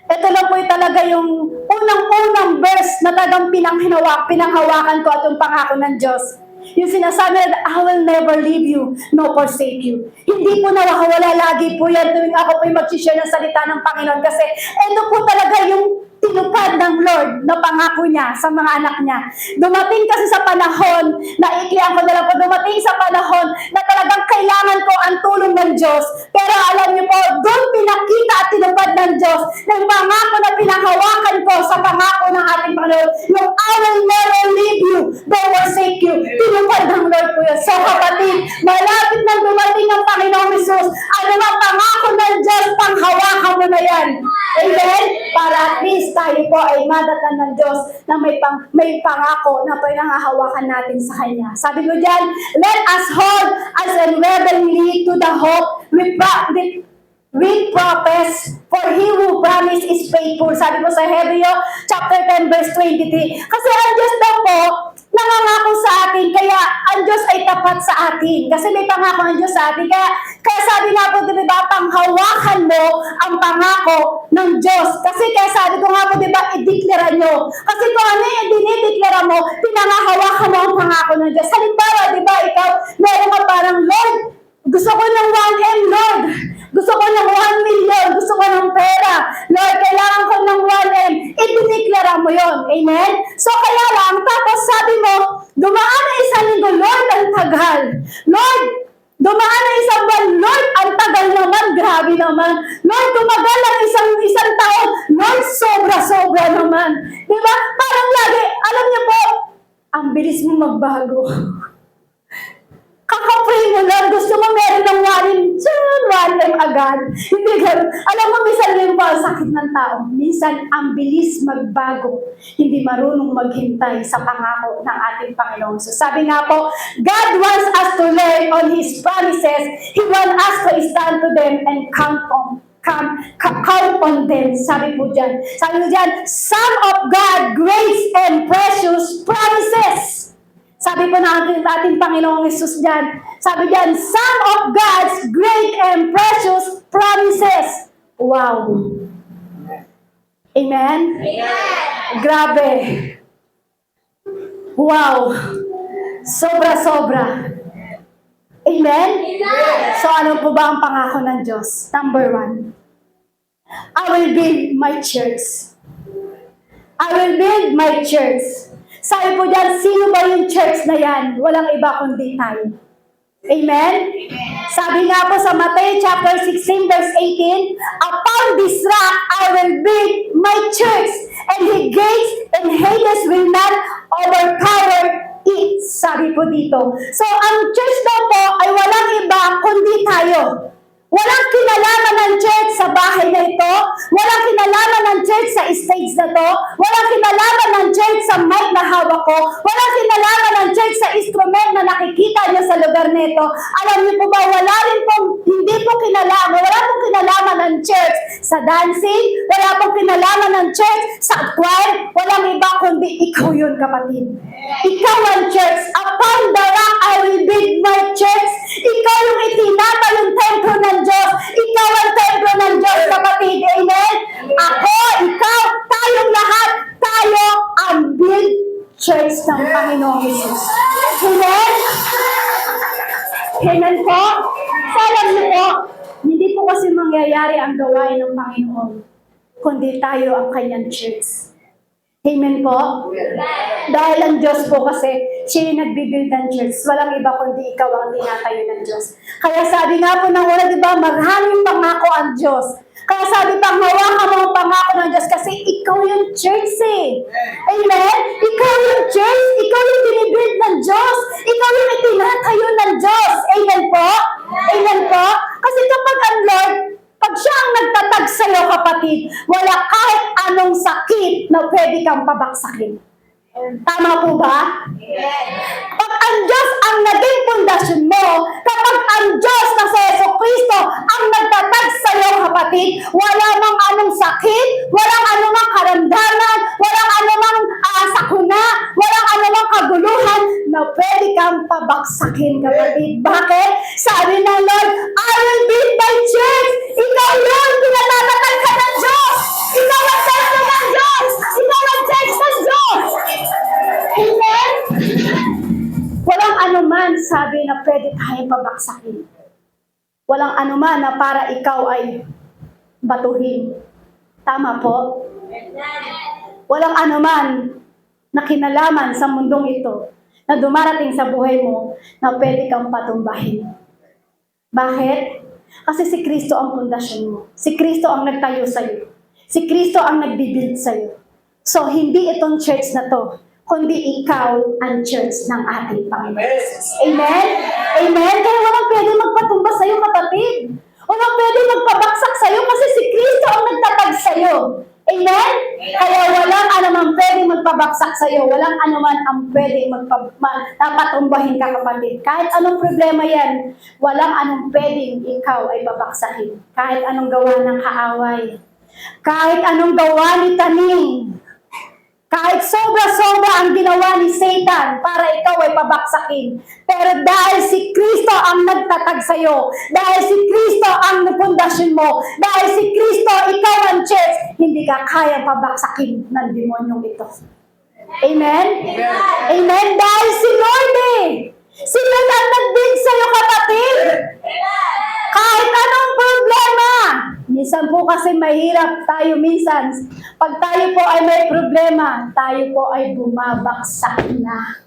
ito lang po talaga yung unang-unang verse na talagang pinanghawakan ko at yung pangako ng Diyos. Yung sinasabi na, I will never leave you, nor forsake you. Hindi po nawawala, lagi po yan tuwing ako po yung mag-share ng salita ng Panginoon kasi ito po talaga yung tinupad ng Lord na pangako niya sa mga anak niya. Dumating kasi sa panahon, naiklihan ko na lang po, dumating sa panahon na talagang kailangan ko ang tulong ng Diyos. Pero alam niyo po, doon pinakita at tinupad ng Diyos ng pangako na pinanghawakan ko sa pangako ng ating Panginoon. Yung I will never leave you, nor forsake you. Tinupad ng Lord po yun. So kapatid, malapit nang dumating ang Panginoong Hesus, ano ang pangako ng Diyos, panghawakan mo na yan. Amen? Para at least tayo po ay madatan ng Diyos na may pangako na pinanghahawakan natin sa Kanya. Sabi ko dyan, let us hold as unwavering to the hope we profess, for he who promised is faithful. Sabi ko sa Hebreo chapter 10 verse 23. Kasi ang Diyos daw po, nangangako sa atin, kaya ang Diyos ay tapat sa atin. Kasi may pangako ang Diyos sa atin. Kaya sabi nga po, diba, panghawakan mo ang pangako ng Diyos. Kasi kaya sabi ko nga po, diba, i-declare nyo. Kasi kung ano yung dinideclare mo, pinangahawakan mo ang pangako ng Diyos. Halimbawa, diba, ikaw, meron ka parang, Lord, gusto ko ng 1M, Lord. Gusto ko ng 1 million. Gusto ko ng pera. mo yon. Amen? So kaya lang, tapos sabi mo, dumaan na isang linggo, Lord, ang tagal. Lord, dumaan na isang buwan, Lord, ang tagal naman, grabe naman. Lord, tumagal ang isang taon, Lord, sobra-sobra naman. Diba? Parang lagi, alam niyo po, ang bilis mo magbago. Kakapray mo lang, gusto mo meron ng one time agad. Hindi ganun. Alam mo, minsan rin pa ang sakit ng tao. Minsan, ang bilis magbago. Hindi marunong maghintay sa pangako ng ating Panginoon. So sabi nga po, God wants us to learn on His promises. He wants us to stand to them and count on them. Sabi po dyan. Sabi po dyan, some of God great and precious promises. Sabi po ng ating Panginoong Jesus dyan, sabi dyan, some of God's great and precious promises. Wow. Amen? Grabe. Wow. Sobra-sobra. Amen? So ano po ba ang pangako ng Diyos? Number 1. I will build my church. I will build my church. Sabi po dyan, sino ba yung church na yan? Walang iba kundi tayo. Amen? Sabi nga po sa Matthew chapter 16 verse 18, upon this rock I will build my church, and the gates and Hades will not overpower it. Sabi po dito. So, ang church daw po ay walang iba kundi tayo. Walang kinalaman ng church sa bahay na ito. Walang kinalaman ng church sa stage na to. Walang kinalaman ng church sa mic na hawak ko. Walang kinalaman ng church sa instrument na nakikita niyo sa lugar nito. Alam niyo po ba, wala pong kinalaman ng church sa dancing. Wala pong kinalaman ng church sa choir. Walang iba kundi ikaw yun, kapatid. Ikaw ang church. Upon the rock I will build my church. Ikaw yung itinatayong templo ng Diyos. Ikaw ang templo ng Diyos, kapatid. Amen? Ako, ikaw, tayong lahat, tayo ang build church ng Panginoong Jesus. Amen? Amen po? So, alam niyo po, hindi po kasi mangyayari ang gawain ng Panginoon, kundi tayo ang kanyang church. Amen po? Dahil ang Diyos po kasi, siya yung nagbibuild ng church. Walang iba kundi ikaw ang tinatayo ng Diyos. Kaya sabi nga po ng una, di ba, maraming pangako ang Diyos. Kaya sabi pa, hawakan mo ang pangako ng Diyos kasi ikaw yung church eh. Amen? Ikaw yung church. Ikaw yung binibuild ng Diyos. Ikaw yung itinatayo ng Diyos. Amen po? Amen po? Kasi kapag ang Lord, pag siya ang nagtatag sa'yo, kapatid, wala kahit anong sakit na pwede kang pabaksakin. Tama po ba? Pag ang Diyos ang naging pundasyon mo, kapag ang Diyos na sa Jesucristo ang nagtatag sa'yo, kapatid, wala mang anong sakit, walang anumang karamdaman, walang anumang sakuna, walang anumang kaguluhan na pwede kang pabaksakin, kapatid. Bakit? Sabi ng Lord, I will build my church. Ikaw yun, pinatatatag ka ng Diyos. Ikaw ang templo ng Diyos. Ikaw ang church ng Diyos. Amen? Walang anuman sabi na pwede tayong pabaksakin. Walang anuman na para ikaw ay batuhin. Tama po? Walang anuman na kinalaman sa mundong ito na dumarating sa buhay mo na pwede kang patumbahin. Bakit? Kasi si Kristo ang pundasyon mo. Si Kristo ang nagtayo sa'yo. Si Kristo ang nagbibuild sa'yo. So, hindi itong church na to, kundi ikaw ang church ng ating Panginoon. Amen? Amen? Kaya walang pwede magpatumba sa'yo, kapatid. Walang pwede magpabaksak sa'yo kasi si Kristo ang nagtatag sa'yo. Amen? Kaya walang anuman pwede magpabaksak sa'yo. Walang anuman ang pwede napatumbahin ka, kapatid. Kahit anong problema yan, walang anong pwedeng ikaw ay babaksahin. Kahit anong gawa ng kaaway. Kahit anong gawa ni taning. Kahit sobra-sobra ang ginawa ni Satan para ikaw ay pabaksakin. Pero dahil si Kristo ang nagtatag sa'yo, dahil si Kristo ang pundasyon mo, dahil si Kristo, ikaw ang church, hindi ka kayang pabaksakin ng demonyong ito. Amen? Amen? Dahil si Lord eh. Si Lord ang nag-build sa'yo, kapatid. Kahit anong problema. Minsan po kasi mahirap tayo minsan Pag tayo po ay may problema, tayo po ay bumabaksak na.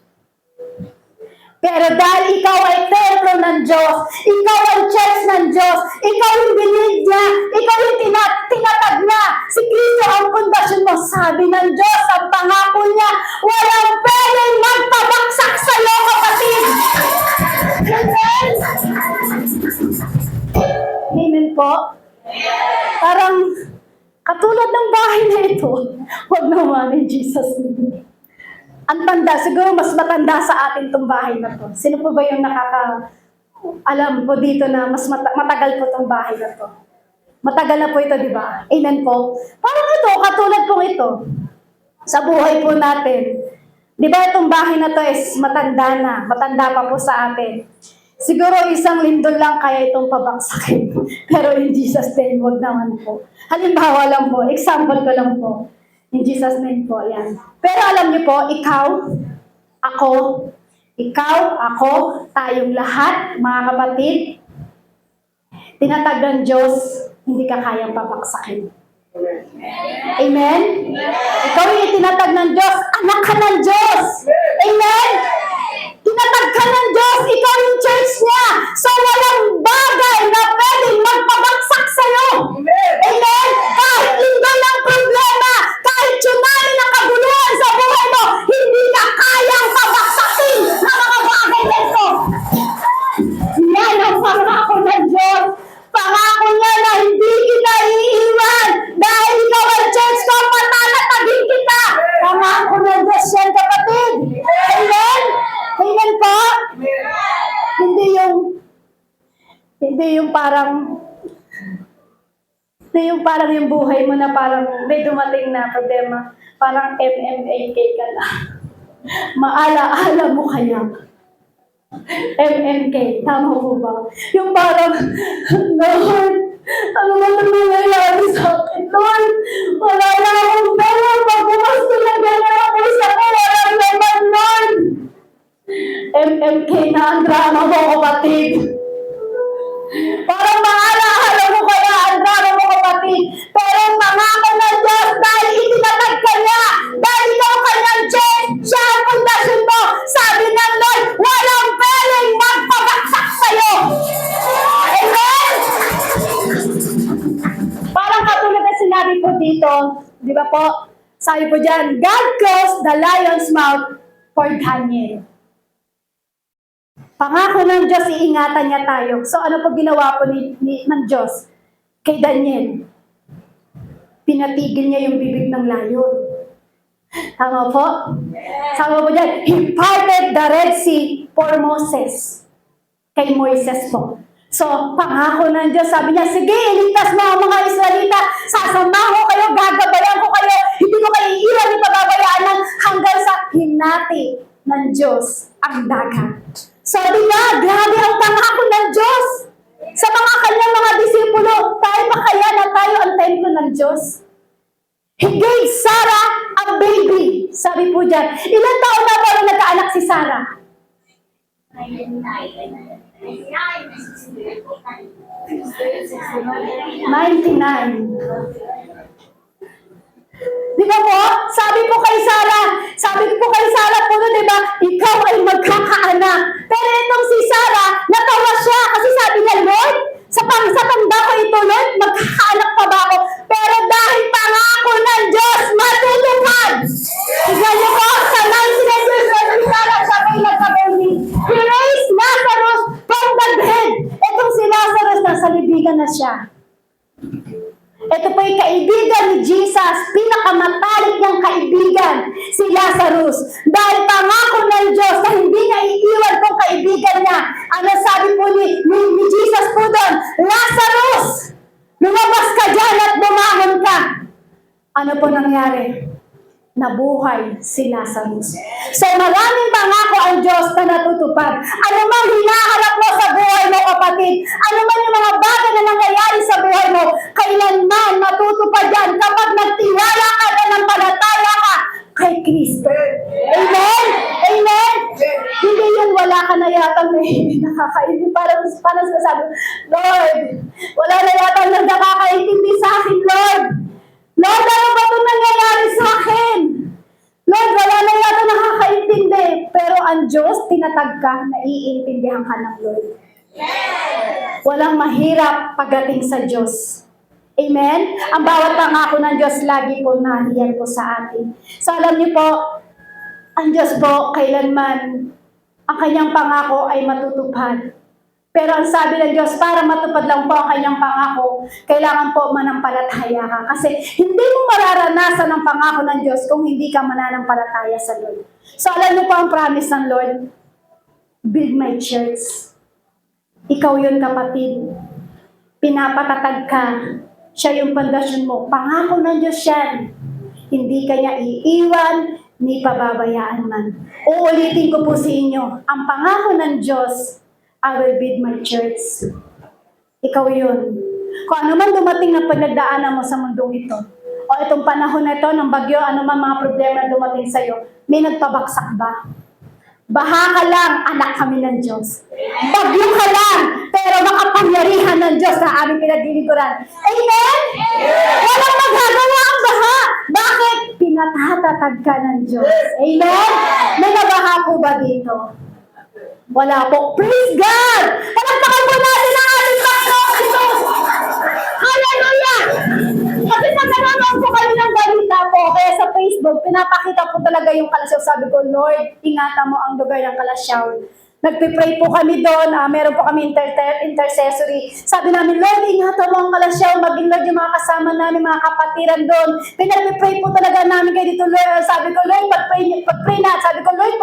Pero dahil ikaw ay templo ng Diyos, ikaw ang church ng Diyos, ikaw yung binid niya, ikaw yung tinatag niya, si Kristo ang pundasyon mo. Sabi ng Diyos, ang pangako niya, walang pwedeng magpabaksak sa iyo, kapatid. Amen? Amen po? Parang katulad ng bahay na ito, huwag naman in Jesus' name. Ang tanda, siguro mas matanda sa atin itong bahay na to. Sino po ba yung alam po dito na mas matagal po itong bahay na to? Matagal na po ito, di ba? Amen po. Parang ito, katulad po ito. Sa buhay po natin. Di ba itong bahay na to is matanda na. Matanda pa po sa atin. Siguro isang lindol lang kaya itong pabaksakin. Pero in Jesus' name, wag naman po. Halimbawa lang po, example ko lang po. In Jesus' name po, yan. Pero alam niyo po, ikaw, ako, tayong lahat, mga kapatid, tinatag ng Diyos, hindi ka kayang papaksakin. Amen? Ikaw yung tinatag ng Diyos, anak ka ng Diyos. Amen? Tinatag ka ng Diyos, ikaw yung church niya. So walang bagay na pwedeng magpabaksak sa'yo. Amen? Kahit linggo ng problema, kahit tsunami ng kabuluhan sa buhay mo, hindi ka kayang pabaksakin ng mga bagay na ito. Yan ang pangako ng Diyos. Pangako niya na hindi kita iiwan dahil ikaw ang church ko, patatagin kita. Pangako ng Diyos yan, kapatid. Amen? Amen po? Hindi yung parang yung buhay mo na parang may dumating na problema. Parang MMAK ka na. Maala-ala mo kaya. MMK, tama po ba? Yung parang, Lord, ano ba ito nangyayari sa akin? Lord, wala na akong pera. Pag bumas talaga na ako sa ko, walang naman, Lord. MMK na ang drama mo, kapatid. Parang maala-ala mo kaya ang drama mo, kapatid. Pero pangako ng Diyos dahil itinatag ka niya, dahil ikaw kanyang church, siya ang pundasyon mo. Sabi ng Lord, walang pwedeng magpabaksak sa'yo. Amen? Parang katulad na sinabi po dito, di ba po? Sabi po dyan, God closed the lion's mouth for Daniel. Pangako ng Diyos, iingatan niya tayo. So ano po ginawa po ng Diyos kay Daniel? Pinatigil niya yung bibig ng layon. Tama po? Tama po dyan, He parted the Red Sea for Moses. Kay Moises po. So, pangako ng Diyos, sabi niya, sige, iligtas mo ang mga Israelita, sasamahan ko kayo, gagabayan ko kayo, hindi ko kayo iiwan, ipababayaan lang hanggang sa hinati ng Diyos ang dagat. Sabi niya, grabe ang pangako ng Diyos. Sa mga kanyang mga disipulo, tayo ba kaya na tayo ang templo ng Diyos? He gave Sarah a baby. Sabi po dyan, ilang taon na ba nagkaanak si Sarah? 99. Di ba po? Sabi po kay Sarah po, di ba, ikaw ay magkakaanak. Pero itong si Sarah, natawa siya kasi sabi niya, Lord, sa tanda ko ito, Lord, magkakaanak pa ba ako? Pero dahil pangako ng Diyos, matutupad. Tignan niyo po, sa 19 years old si Sarah, siya ay nagka-baby. He raised Lazarus from the dead. Itong si Lazarus, nasa libigan na siya. Ito po yung kaibigan ni Jesus, pinakamatalik niyang kaibigan, si Lazarus. Dahil pangako ng Diyos na hindi niya iiwan tong kaibigan niya. Ano sabi po ni Jesus po doon? Lazarus, lumabas ka dyan at bumangon ka. Ano po nangyari? Nabuhay si Lazarus. So maraming pangako ang Diyos na natutupad. Ano man hinaharap mo sa buhay mo, kapatid, ano man yung mga bagay na nangyayari sa buhay mo, kailanman matutupad yan kapag nagtiwala ka na ng palataya ka kay Kristo. Amen? Amen? Hindi yun, wala ka na yata may nakakaintindi. Parang sinasabi, Lord, wala na yata nang nakakaintindi sa akin, Lord. Lord, ano ba itong nangyayari sa akin? Lord, wala na yata nakakaintindi. Pero ang Diyos, tinatag ka, naiintindihan ka ng Lord. Walang mahirap pagdating sa Diyos. Amen? Ang bawat pangako ng Diyos, lagi po nahiyan po sa atin. So alam niyo po, ang Diyos po, kailanman, ang kanyang pangako ay matutupad. Pero ang sabi ng Diyos, para matupad lang po ang kanyang pangako, kailangan po manampalataya ka. Kasi hindi mo mararanasan ang pangako ng Diyos kung hindi ka mananampalataya sa Lord. So alam niyo po ang promise ng Lord, build my church. Ikaw yun, kapatid. Pinapatatag ka. Siya yung pundasyon mo. Pangako ng Diyos yan. Hindi ka niya iiwan, ni pababayaan man. Uulitin ko po sa inyo, ang pangako ng Diyos, I will build my church. Ikaw yun. Kung ano man dumating na pinagdaanan mo sa mundong ito, o itong panahon na ito ng bagyo, ano man mga problema na dumating sa'yo, may nagpabaksak ba? Baha ka lang, anak kami ng Diyos. Bagyo ka lang, pero makapangyarihan ng Diyos na aming pinaglilingkuran. Amen? Walang magagawa ang baha. Bakit? Pinatatatag ka ng Diyos. Amen? May nabaha po ba dito? Wala po. Praise God! Palagpakan po natin ang ating Panginoon Jesus! Hallelujah! Kasi pag nanonood po kami ng balita po, kaya sa Facebook, pinapakita po talaga yung kalasyaw. Sabi ko, Lord, ingatan mo ang lugar ng kalasyaw. Nagpipray po kami doon, meron po kami intercessory. Sabi namin, Lord, ingatan mo ang kalasyaw, maging Lord yung mga kasama namin, mga kapatiran doon. Pinagpipray po talaga namin kayo dito, Lord. Sabi ko, Lord, pag-pray na. Sabi ko, Lord,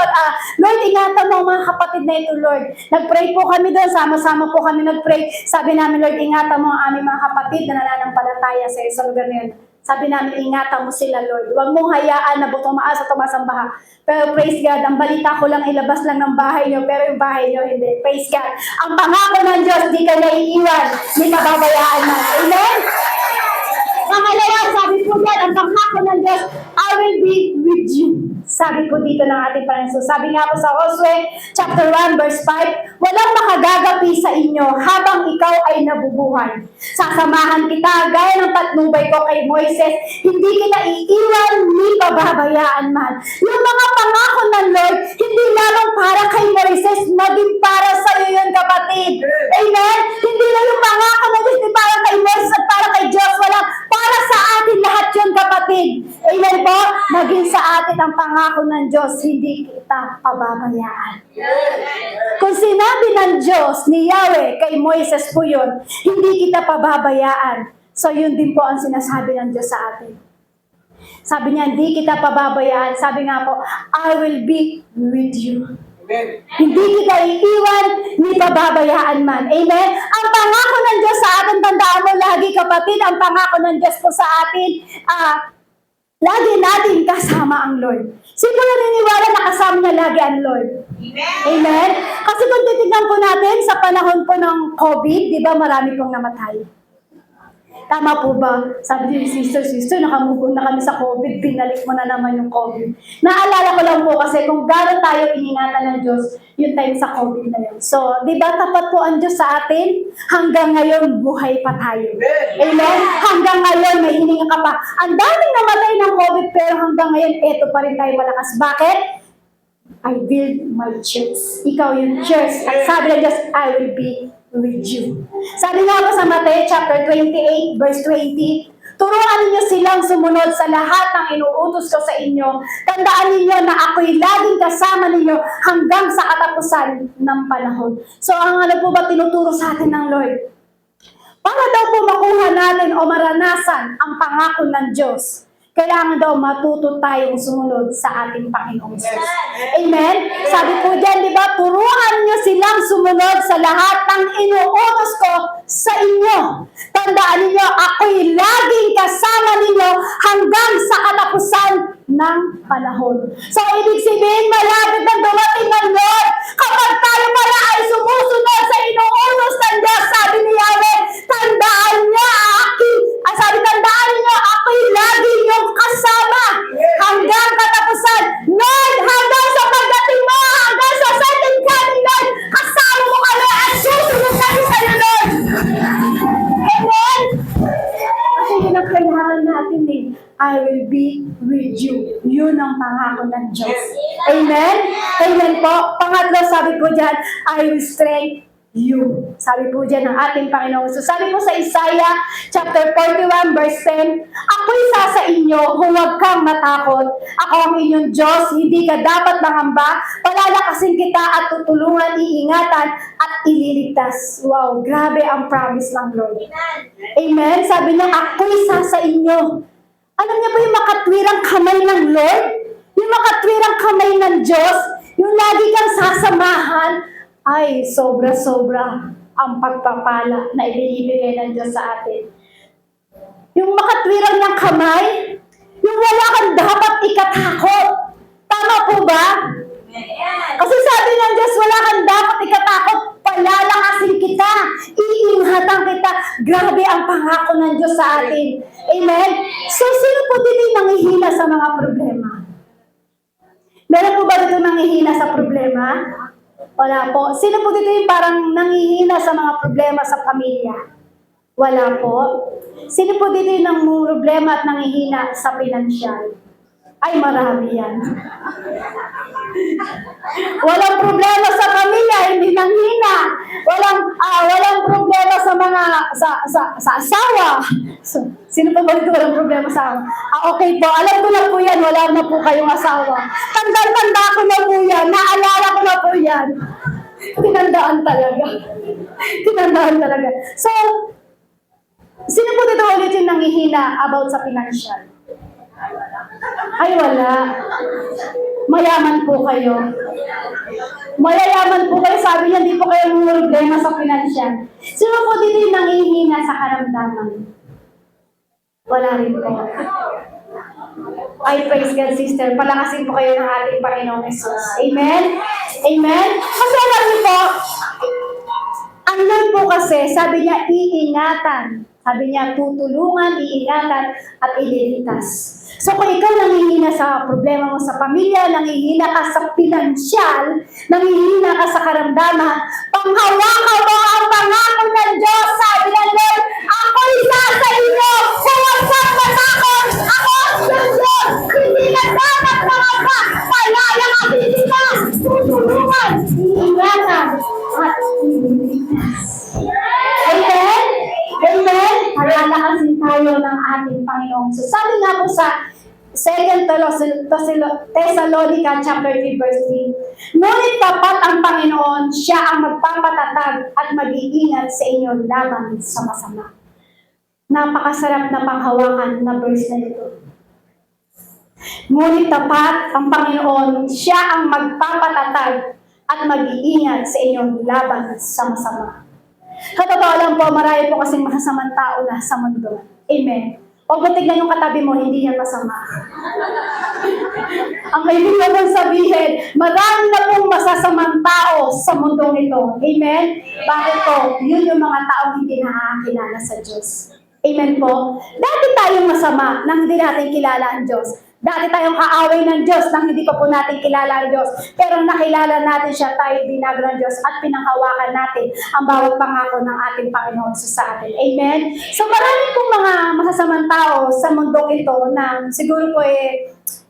Lord, ingatan mo ang mga kapatid na ito, Lord. Nagpray po kami doon, sama-sama po kami nagpray. Sabi namin, Lord, ingatan mo ang aming mga kapatid na nananampalataya sa lugar na yun. Sabi namin, ingatan mo sila, Lord. Huwag mong hayaan na tumaas at tumaas ang baha. Pero praise God, ang balita ko lang, ilabas lang ng bahay niyo, pero yung bahay niyo, hindi. Praise God. Ang pangako ng Diyos, di ka naiiwan, di mababayaan na. Amen? Pangalawa, sabi po yan, ang pangako ng Diyos, I will be with you. Sabi po dito ng ating Panginoon. Sabi nga po sa Josue, chapter 1, verse 5, walang makagagapi sa inyo habang ikaw ay nabubuhay. Sasamahan kita, gaya ng patnubay ko kay Moises, hindi kita iiwan ni pababayaan man. Yung mga pangako ng Lord, hindi lamang para kay Moises, maging para sa iyo yun, kapatid. Amen? Hindi lang yung pangako ng Diyos, hindi para kay Moises at para kay Joshua lang, para sa atin lahat yun, kapatid. Amen po? Maging sa atin ang pangako ng Diyos, hindi kita pababayaan. Kung sinabi ng Diyos ni Yahweh kay Moises po yun, hindi kita pababayaan. So yun din po ang sinasabi ng Diyos sa atin. Sabi niya, hindi kita pababayaan. Sabi nga po, I will be with you. Amen. Hindi kita iiwan, ni pababayaan man. Amen? Ang pangako ng Diyos sa atin, tandaan mo lagi, kapatid, ang pangako ng Diyos po sa atin, lagi natin kasama ang Lord. Sino naniniwala na kasama niya lagi ang Lord? Amen? Amen? Kasi kung titignan po natin sa panahon po ng COVID, di ba marami pong namatay? Tama po ba? Sabi niyo, sister, nakamove na kami sa COVID, binalik mo na naman yung COVID. Naalala ko lang po kasi kung gano'n tayo iningatan ng Diyos, yung time sa COVID na yun. So, di ba tapat po ang Diyos sa atin? Hanggang ngayon, buhay pa tayo. Amen? Hanggang ngayon, may hininga ka pa. Ang daming namatay ng COVID, pero hanggang ngayon, eto pa rin tayo malakas. Bakit? I build my church. Ikaw yung church. At sabi ng Diyos, I will be with you. Sabi nga po sa Mateo chapter 28, verse 20, turuan ninyo silang sumunod sa lahat ng inuutos ko sa inyo. Tandaan ninyo na ako'y laging kasama ninyo hanggang sa katapusan ng panahon. So, ang ano po ba tinuturo sa atin ng Lord? Para daw po makuha natin o maranasan ang pangako ng Diyos, kailangan daw matuto tayong sumunod sa ating Panginoong Jesus. Amen? Sabi po dyan, di ba, turuan nyo silang sumunod sa lahat ng inuutos ko sa inyo. Tandaan ninyo, ako'y laging kasama ninyo hanggang sa katapusan ng panahon. So, ibig sabihin, malapit na dumating ng Lord. Kapag tayo pala ay sumusunod sa inuutos ng Diyos, sabi ni Yahweh, tandaan niya, tandaan niyo, ako'y lagi niyong kasama hanggang katapusan. Lord, hanggang sa pagdating mo, hanggang sa second coming, Lord, kasama mo kami at susunod kami sa iyo, Lord. Amen? Kasi yun ang kailangan natin eh. I will be with you. Yun ang pangako ng Diyos. Amen? Amen po. Pangatlo, sabi po dyan, I will strengthen you. Sabi po dyan ng ating Panginoon. So sabi po sa Isaiah chapter 41 verse 10, ako'y sa inyo, huwag kang matakot. Ako ang inyong Diyos, hindi ka dapat mangamba. Palalakasin kita at tutulungan, iingatan at ililigtas. Wow, grabe ang promise ng Lord. Amen? Sabi niya, ako'y sa inyo. Alam niya po yung makatwirang kamay ng Lord? Yung makatwirang kamay ng Diyos? Yung lagi kang sasamahan? Ay, sobra-sobra ang pagpapala na ibinibigay ng Diyos sa atin. Yung makatwirang ng kamay, yung wala kang dapat ikatakot. Tama po ba? Kasi sabi ng Diyos, wala kang dapat ikatakot, palalakasin kita, iingatan kita. Grabe ang pangako ng Diyos sa atin. Amen? So, sino po dito yung nanghihina sa mga problema? Meron po ba dito nanghihina sa problema? Wala po. Sino po dito yung parang nanghihina sa mga problema sa pamilya? Wala po. Sino po dito yung nang problema at nanghihina sa pinansyal? Ay, marami yan. Walang problema sa pamilya, hindi nanghina. Walang problema sa mga sa asawa. So, sino po ba dito walang problema sa asawa? Okay po, alam ko na po yan, wala na po kayong asawa. Tanda ko na po yan, naalala ko na po yan. Tinandaan talaga. Tinandaan talaga. So, sino po dito ulit yung nanghihina about sa financial? Ay, wala. Mayaman po kayo. Mayayaman po kayo. Sabi niya, hindi po kayo problema sa financial. Sino po dito yung nanghihina sa karamdaman? Wala rin po. Ay, praise God, sister. Palakasin po kayo ng ating Panginoong Jesus. Amen? Amen? Kasi alam niyo po, ang Lord po kasi, sabi niya, iingatan. Sabi niya, tutulungan, iingatan, at ililigtas. So kung ikaw nanghihina sa problema mo sa pamilya, nanghihina ka sa pinansyal, nanghihina ka sa karamdaman, panghawakan mo ang pangako ng Diyos. Sabi ng Lord, ako isa sa inyo, huwag kang matakot. Ako ang Diyos, hindi ka dapat mangamba. Palalakasin kita, tutulungan, iingatan, at ililigtas. Amen? Amen? Palalakasin tayo ng ating Panginoon. So sabi nga po sa 2 Thessalonica chapter 3 verse 3, ngunit tapat ang Panginoon, siya ang magpapatatag at mag-iingat sa inyo laban sa masama. Napakasarap na panghawakan na verse na ito. Ngunit tapat ang Panginoon, siya ang magpapatatag at mag-iingat sa inyo laban sa masama. Katotoo lang po, marami po kasing masasamang tao na sa mundo. Amen. Huwag mo tignan yung katabi mo, hindi yan masama. Ang ibig naman sabihin, marami na pong masasamang tao sa mundong ito. Amen? Bakit po? Yun yung mga taong hindi nakakakilala sa Diyos. Amen po? Dati tayong masama nang hindi natin kilala ang Diyos. Dati tayong kaaway ng Diyos nang hindi pa po natin kilala ang Diyos. Pero nakilala natin siya, tayo binago ng Diyos at pinanghawakan natin ang bawat pangako ng ating Panginoon sa atin. Amen? So marami pong mga masasamang tao sa mundong ito na siguro po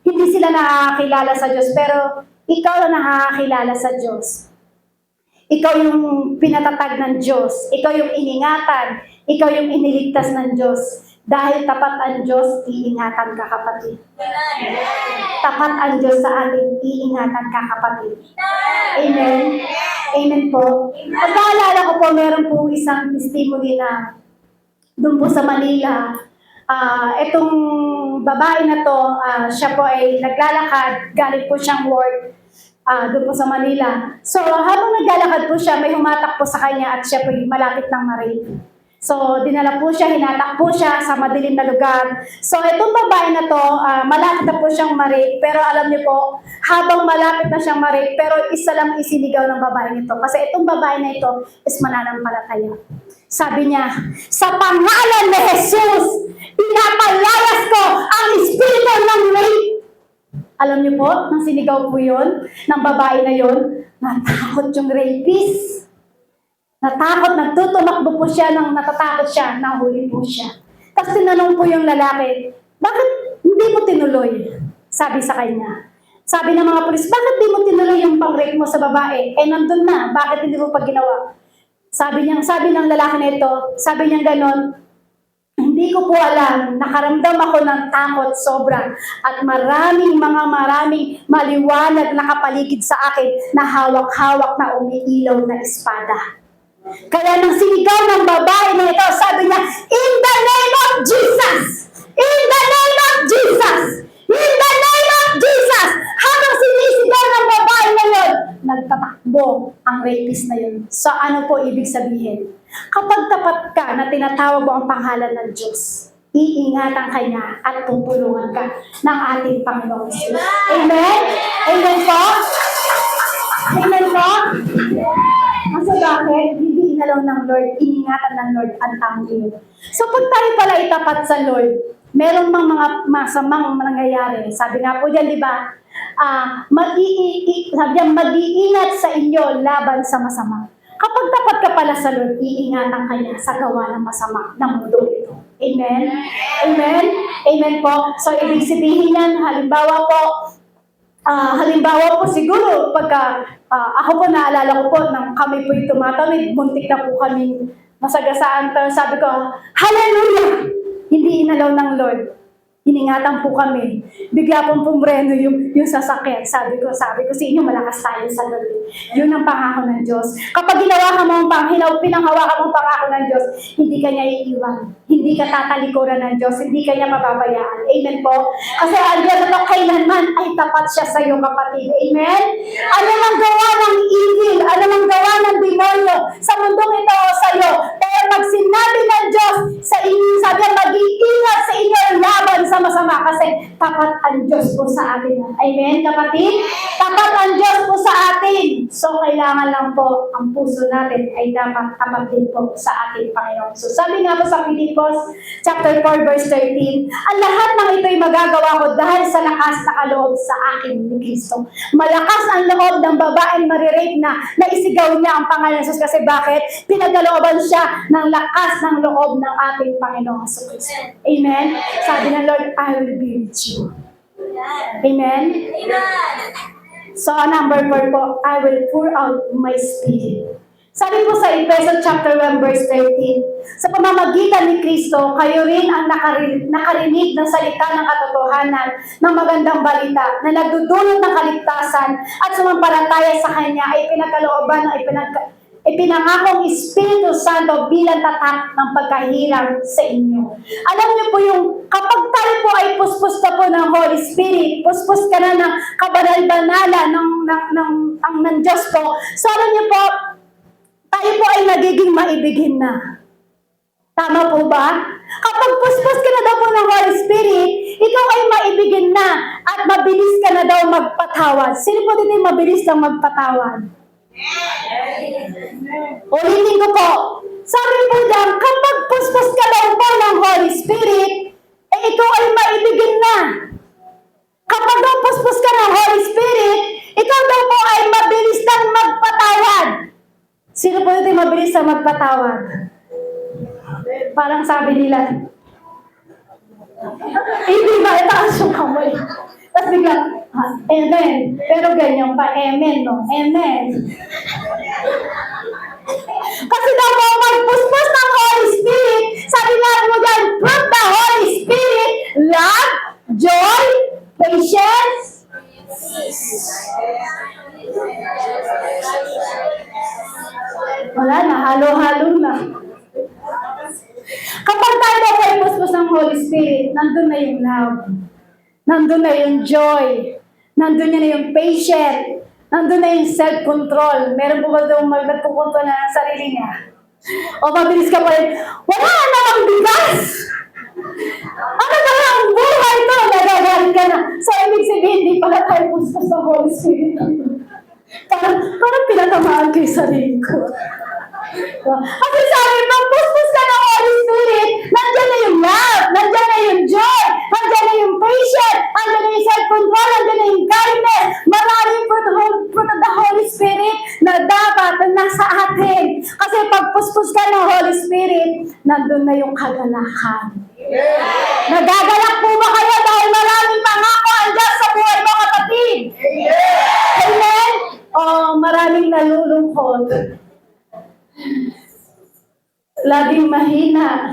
hindi sila nakakilala sa Diyos, pero ikaw na nakakilala sa Diyos. Ikaw yung pinatatag ng Diyos. Ikaw yung iningatan. Ikaw yung iniligtas ng Diyos. Dahil tapat ang Diyos, iingatan ka, kapatid. Tapat ang Diyos sa atin, iingatan ka, kapatid. Amen? Amen po. At naalala ko po, meron po isang testimony na doon po sa Manila. Itong babae na to, siya po ay naglalakad, galing po siyang work doon po sa Manila. So habang naglalakad po siya, may humatak po sa kanya at siya po ay malapit ng ma-rape. So, dinala po siya, hinatak po siya sa madilim na lugar. So, itong babae na to, malapit na po siyang ma-rape. Pero alam niyo po, habang malapit na siyang ma-rape, pero isa lang isinigaw ng babae nito. Kasi itong babae na ito is mananampalataya. Sabi niya, sa pangalan ni Jesus, pinapalayas ko ang espiritu ng rape. Alam niyo po, nang sinigaw po yun, ng babae na yun, natakot yung rapist. Natakot, nagtutumakbo po siya, nang natatakot siya, nahuli po siya. Tapos tinanong po yung lalaki, bakit hindi mo tinuloy. Sabi sa kanya. Sabi ng mga pulis, bakit di mo tinuloy yung pang-rape mo sa babae? Eh, nandun na, bakit hindi mo pa ginawa? Sabi ng lalaki na ito, sabi niya ganon, hindi ko po alam, nakaramdam ako ng takot sobra at maraming maliwanag na kapaligid sa akin na hawak-hawak na umiilaw na espada. Kaya nang sinigaw ng babae na ito, sabi niya, in the name of Jesus! In the name of Jesus! In the name of Jesus! Habang sinisigaw ng babae na yun, nagtatakbo ang rapist na yun. So ano po ibig sabihin? Kapag tapat ka na tinatawag mo ang pangalan ng Diyos, iingatan ka niya at tutulungan ka ng ating Panginoon Jesus. Amen? Amen po? Amen po? Kasi bakit? Hindi inalaw ng Lord, iningatan ng Lord ang taong iyon. So pag tayo pala itapat sa Lord, meron mang mga masamang nangyayari. Sabi nga po diyan, di ba? Sabi niya, mag-iingat sa inyo laban sa masama. Kapag tapat ka pala sa Lord, iingatan ka niya sa gawa ng masama ng mundo ito. Amen? Amen? Amen po. So, ibig sabihin yan, halimbawa po siguro, pagka ako po naalala ko po, nang kami po tumatawid, muntik na po kami masagasaan. Pero sabi ko, hallelujah! Hindi inalaw ng Lord. Iningatan po kami. Bigla pong pumreno yung sasakyan. Sabi ko sa inyo, malakas tayo sa Lord. Yun ang pangako ng Diyos. Kapag pinanghawakan mo ang pangako ng Diyos, hindi ka niya iiwan. Hindi ka tatalikuran ng Diyos. Hindi ka niya mababayaan. Amen po? Kasi ang Diyos ito kailanman ay tapat siya sa iyo, kapatid. Amen? Ano mang gawa ng evil, ano mang gawa ng demonyo sa mundong ito o sa iyo, kaya pag sinabi ng Diyos sa inyo, sabi niya, mag-iingat sa inyo laban sa masama kasi tapat ang Diyos po sa atin. Amen, kapatid? Tapat ang Diyos po sa atin. So, kailangan lang po ang puso natin ay dapat tapat din po sa ating Panginoon. So, sabi nga po sa Filipos chapter 4 verse 13, ang lahat ng ito'y magagawa ko dahil sa lakas na kaloob sa akin ni Kristo. Malakas ang loob ng babaeng marirape na isigaw niya ang pangalan ng Jesus kasi bakit? Pinagkalooban siya ng lakas ng loob ng ating Panginoong Kristo. Amen? Sabi ng Lord, I will be with you. Amen? So, number 4 po, I will pour out my spirit. Sabi po sa Efeso chapter 1 verse 13, sa pamamagitan ni Kristo, kayo rin ang nakarinig ng salita ng katotohanan ng magandang balita na nagdudulot ng kaligtasan at sumampalataya sa Kanya ay pinagkalooban ng ipinangakong Espiritu Santo bilang tatak ng pagkahirang sa inyo. Alam niyo po yung kapag tayo po ay puspos na po ng Holy Spirit, puspos ka na ng kabanal-banala ng Diyos po, so alam niyo po, tayo po ay nagiging maibigin na. Tama po ba? Kapag puspos ka na daw po ng Holy Spirit, ikaw ay maibigin na at mabilis ka na daw magpatawad. Sino po dito yung mabilis lang magpatawad? Ulitin ko po. Sabi po dyan, kapag puspos ka daw po ng Holy Spirit, ikaw ay maibigin na. Kapag daw puspos ka ng Holy Spirit, ikaw daw po ay mabilis lang magpatawad. Sino po dito yung mabilis lang magpatawad? Parang sabi nila, hindi ba, itaas yung kamay. Tapos bigla, amen. Pero ganyan pa, amen, no? Amen. Kasi daw po, magpuspos ng Holy Spirit, sabi nga mo dyan, fruit the Holy Spirit, love, joy, patience, wala na, halo-halo na. Kapag tayo po ay puspos ng Holy Spirit, nandun na yung love, nandun na yung joy, nandun na yung patience, nandun na yung self-control. Meron po ba daw nagpupunto na ng sarili niya? O mabilis ka pa rin, wala namang bigas! Ano ba ang buhay to? Nagagalit ka na. So, ibig sabihin, hindi pala tayo puspos ng Holy Spirit. Parang pinatamaan ko yung sarili ko. Kasi sabi, pag puspos ka ng Holy Spirit, nandyan na yung love, nandyan na yung joy, nandyan na yung patience, nandyan na yung self-control, nandyan na yung kindness. Maraming fruit of the Holy Spirit na dapat na nasa atin. Kasi pag puspos ka ng Holy Spirit, nandun na yung kagalakan. Nagagalak po ba kayo dahil marami nalulungkot, laging mahina.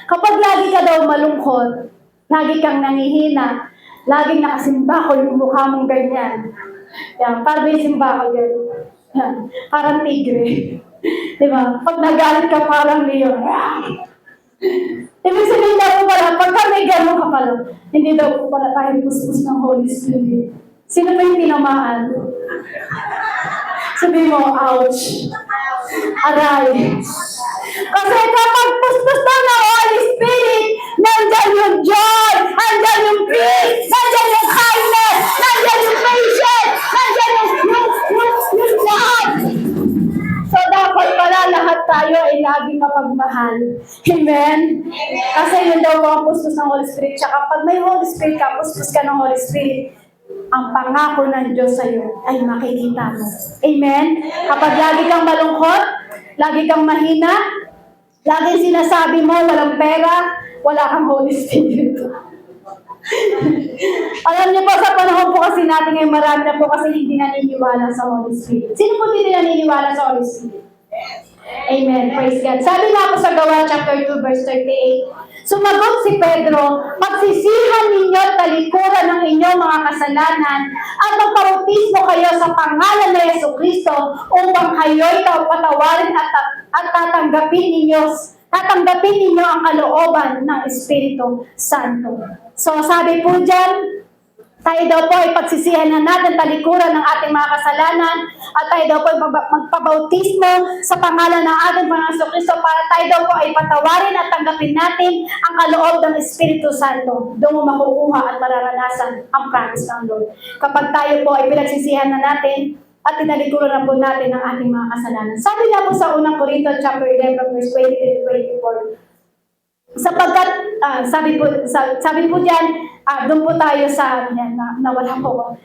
Kapag lagi ka daw malungkot, lagi kang nangihina, laging nakasimbakol yung mukha mong ganyan. Yan, parang may simbakol ganyan. Yan, parang tigre. Diba? Pag nagalit ka, parang leon. Ibig sabihin daw po pala, pagka may gano'n ka pala, hindi daw po pala tayo puspos ng Holy Spirit. Sino ba yung tinamaan? Sabihin mo, ouch. Aray. Kasi kapag puspos daw ng Holy Spirit, nandyan yung joy, nandyan yung peace, nandyan yung kindness, nandyan yung patience, nandyan yung lahat. So dapat pala lahat tayo ay laging mapagmahal. Amen? Kasi yun daw po ang puspos ng Holy Spirit. Tsaka pag may Holy Spirit ka, puspos ka ng Holy Spirit, ang pangako ng Diyos sa iyo ay makikita mo. Amen? Kapag lagi kang malungkot, lagi kang mahina, lagi sinasabi mo, walang pera, wala kang Holy Spirit. Alam niyo po, sa panahon po kasi natin ngayon, marami na po kasi hindi naniniwala sa Holy Spirit. Sino po hindi naniniwala sa Holy Spirit? Amen. Praise God. Sabi nga po sa Gawa chapter 2 verse 38, sumagot si Pedro, pagsisihan ninyo at talikuran ng inyong mga kasalanan at magpabautismo kayo sa pangalan ni Jesucristo upang kayo'y patawarin at tatanggapin ninyo ang kalooban ng Espiritu Santo. So sabi po dyan, tayo daw po ay pagsisihan na natin talikuran ng ating mga kasalanan at tayo daw po ay magpabautismo sa pangalan ng ating Panginoon Jesucristo para tayo daw po ay patawarin at tanggapin natin ang kaloob ng Espiritu Santo. Doon mo makukuha at mararanasan ang promise ng Lord. Kapag tayo po ay pinagsisihan na natin at tinalikuran na po natin ang ating mga kasalanan. Sabi nga po sa unang Corinto chapter 11 verse 23-24, sapagkat, sabi po diyan, doon po tayo sa, nawala po.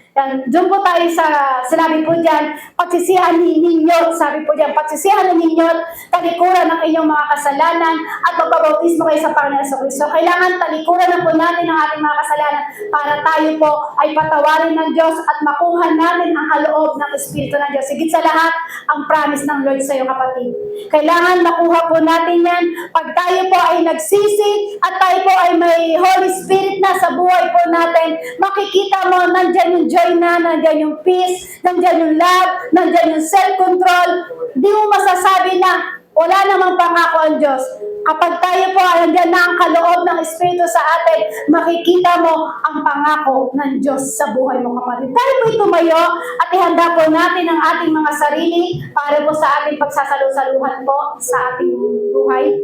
Doon po tayo sa, sinabi po diyan, pagsisihan ninyo, sabi po diyan, pagsisihan ninyo, talikuran ng inyong mga kasalanan, at magpabautismo kayo sa Panginoon Jesucristo. Kailangan talikuran na po natin ang ating mga kasalanan para tayo po ay patawarin ng Diyos at makuha natin ang kaloob ng Espiritu ng Diyos. Higit sa lahat, ang promise ng Lord sa iyo, kapatid. Kailangan makuha po natin yan pag tayo po ay nagsisi at tayo po ay may Holy Spirit na sa buhay po natin. Makikita mo, nandyan yung joy na, nandyan yung peace, nandyan yung love, nandyan yung self-control. Di mo masasabi na wala namang pangako ang Diyos. Kapag tayo po ay nandyan na ang kaloob ng Espiritu sa atin, makikita mo ang pangako ng Diyos sa buhay mo, kapatid. Tayo po tumayo at ihanda po natin ang ating mga sarili para po sa ating pagsasalusaluhan po sa ating buhay.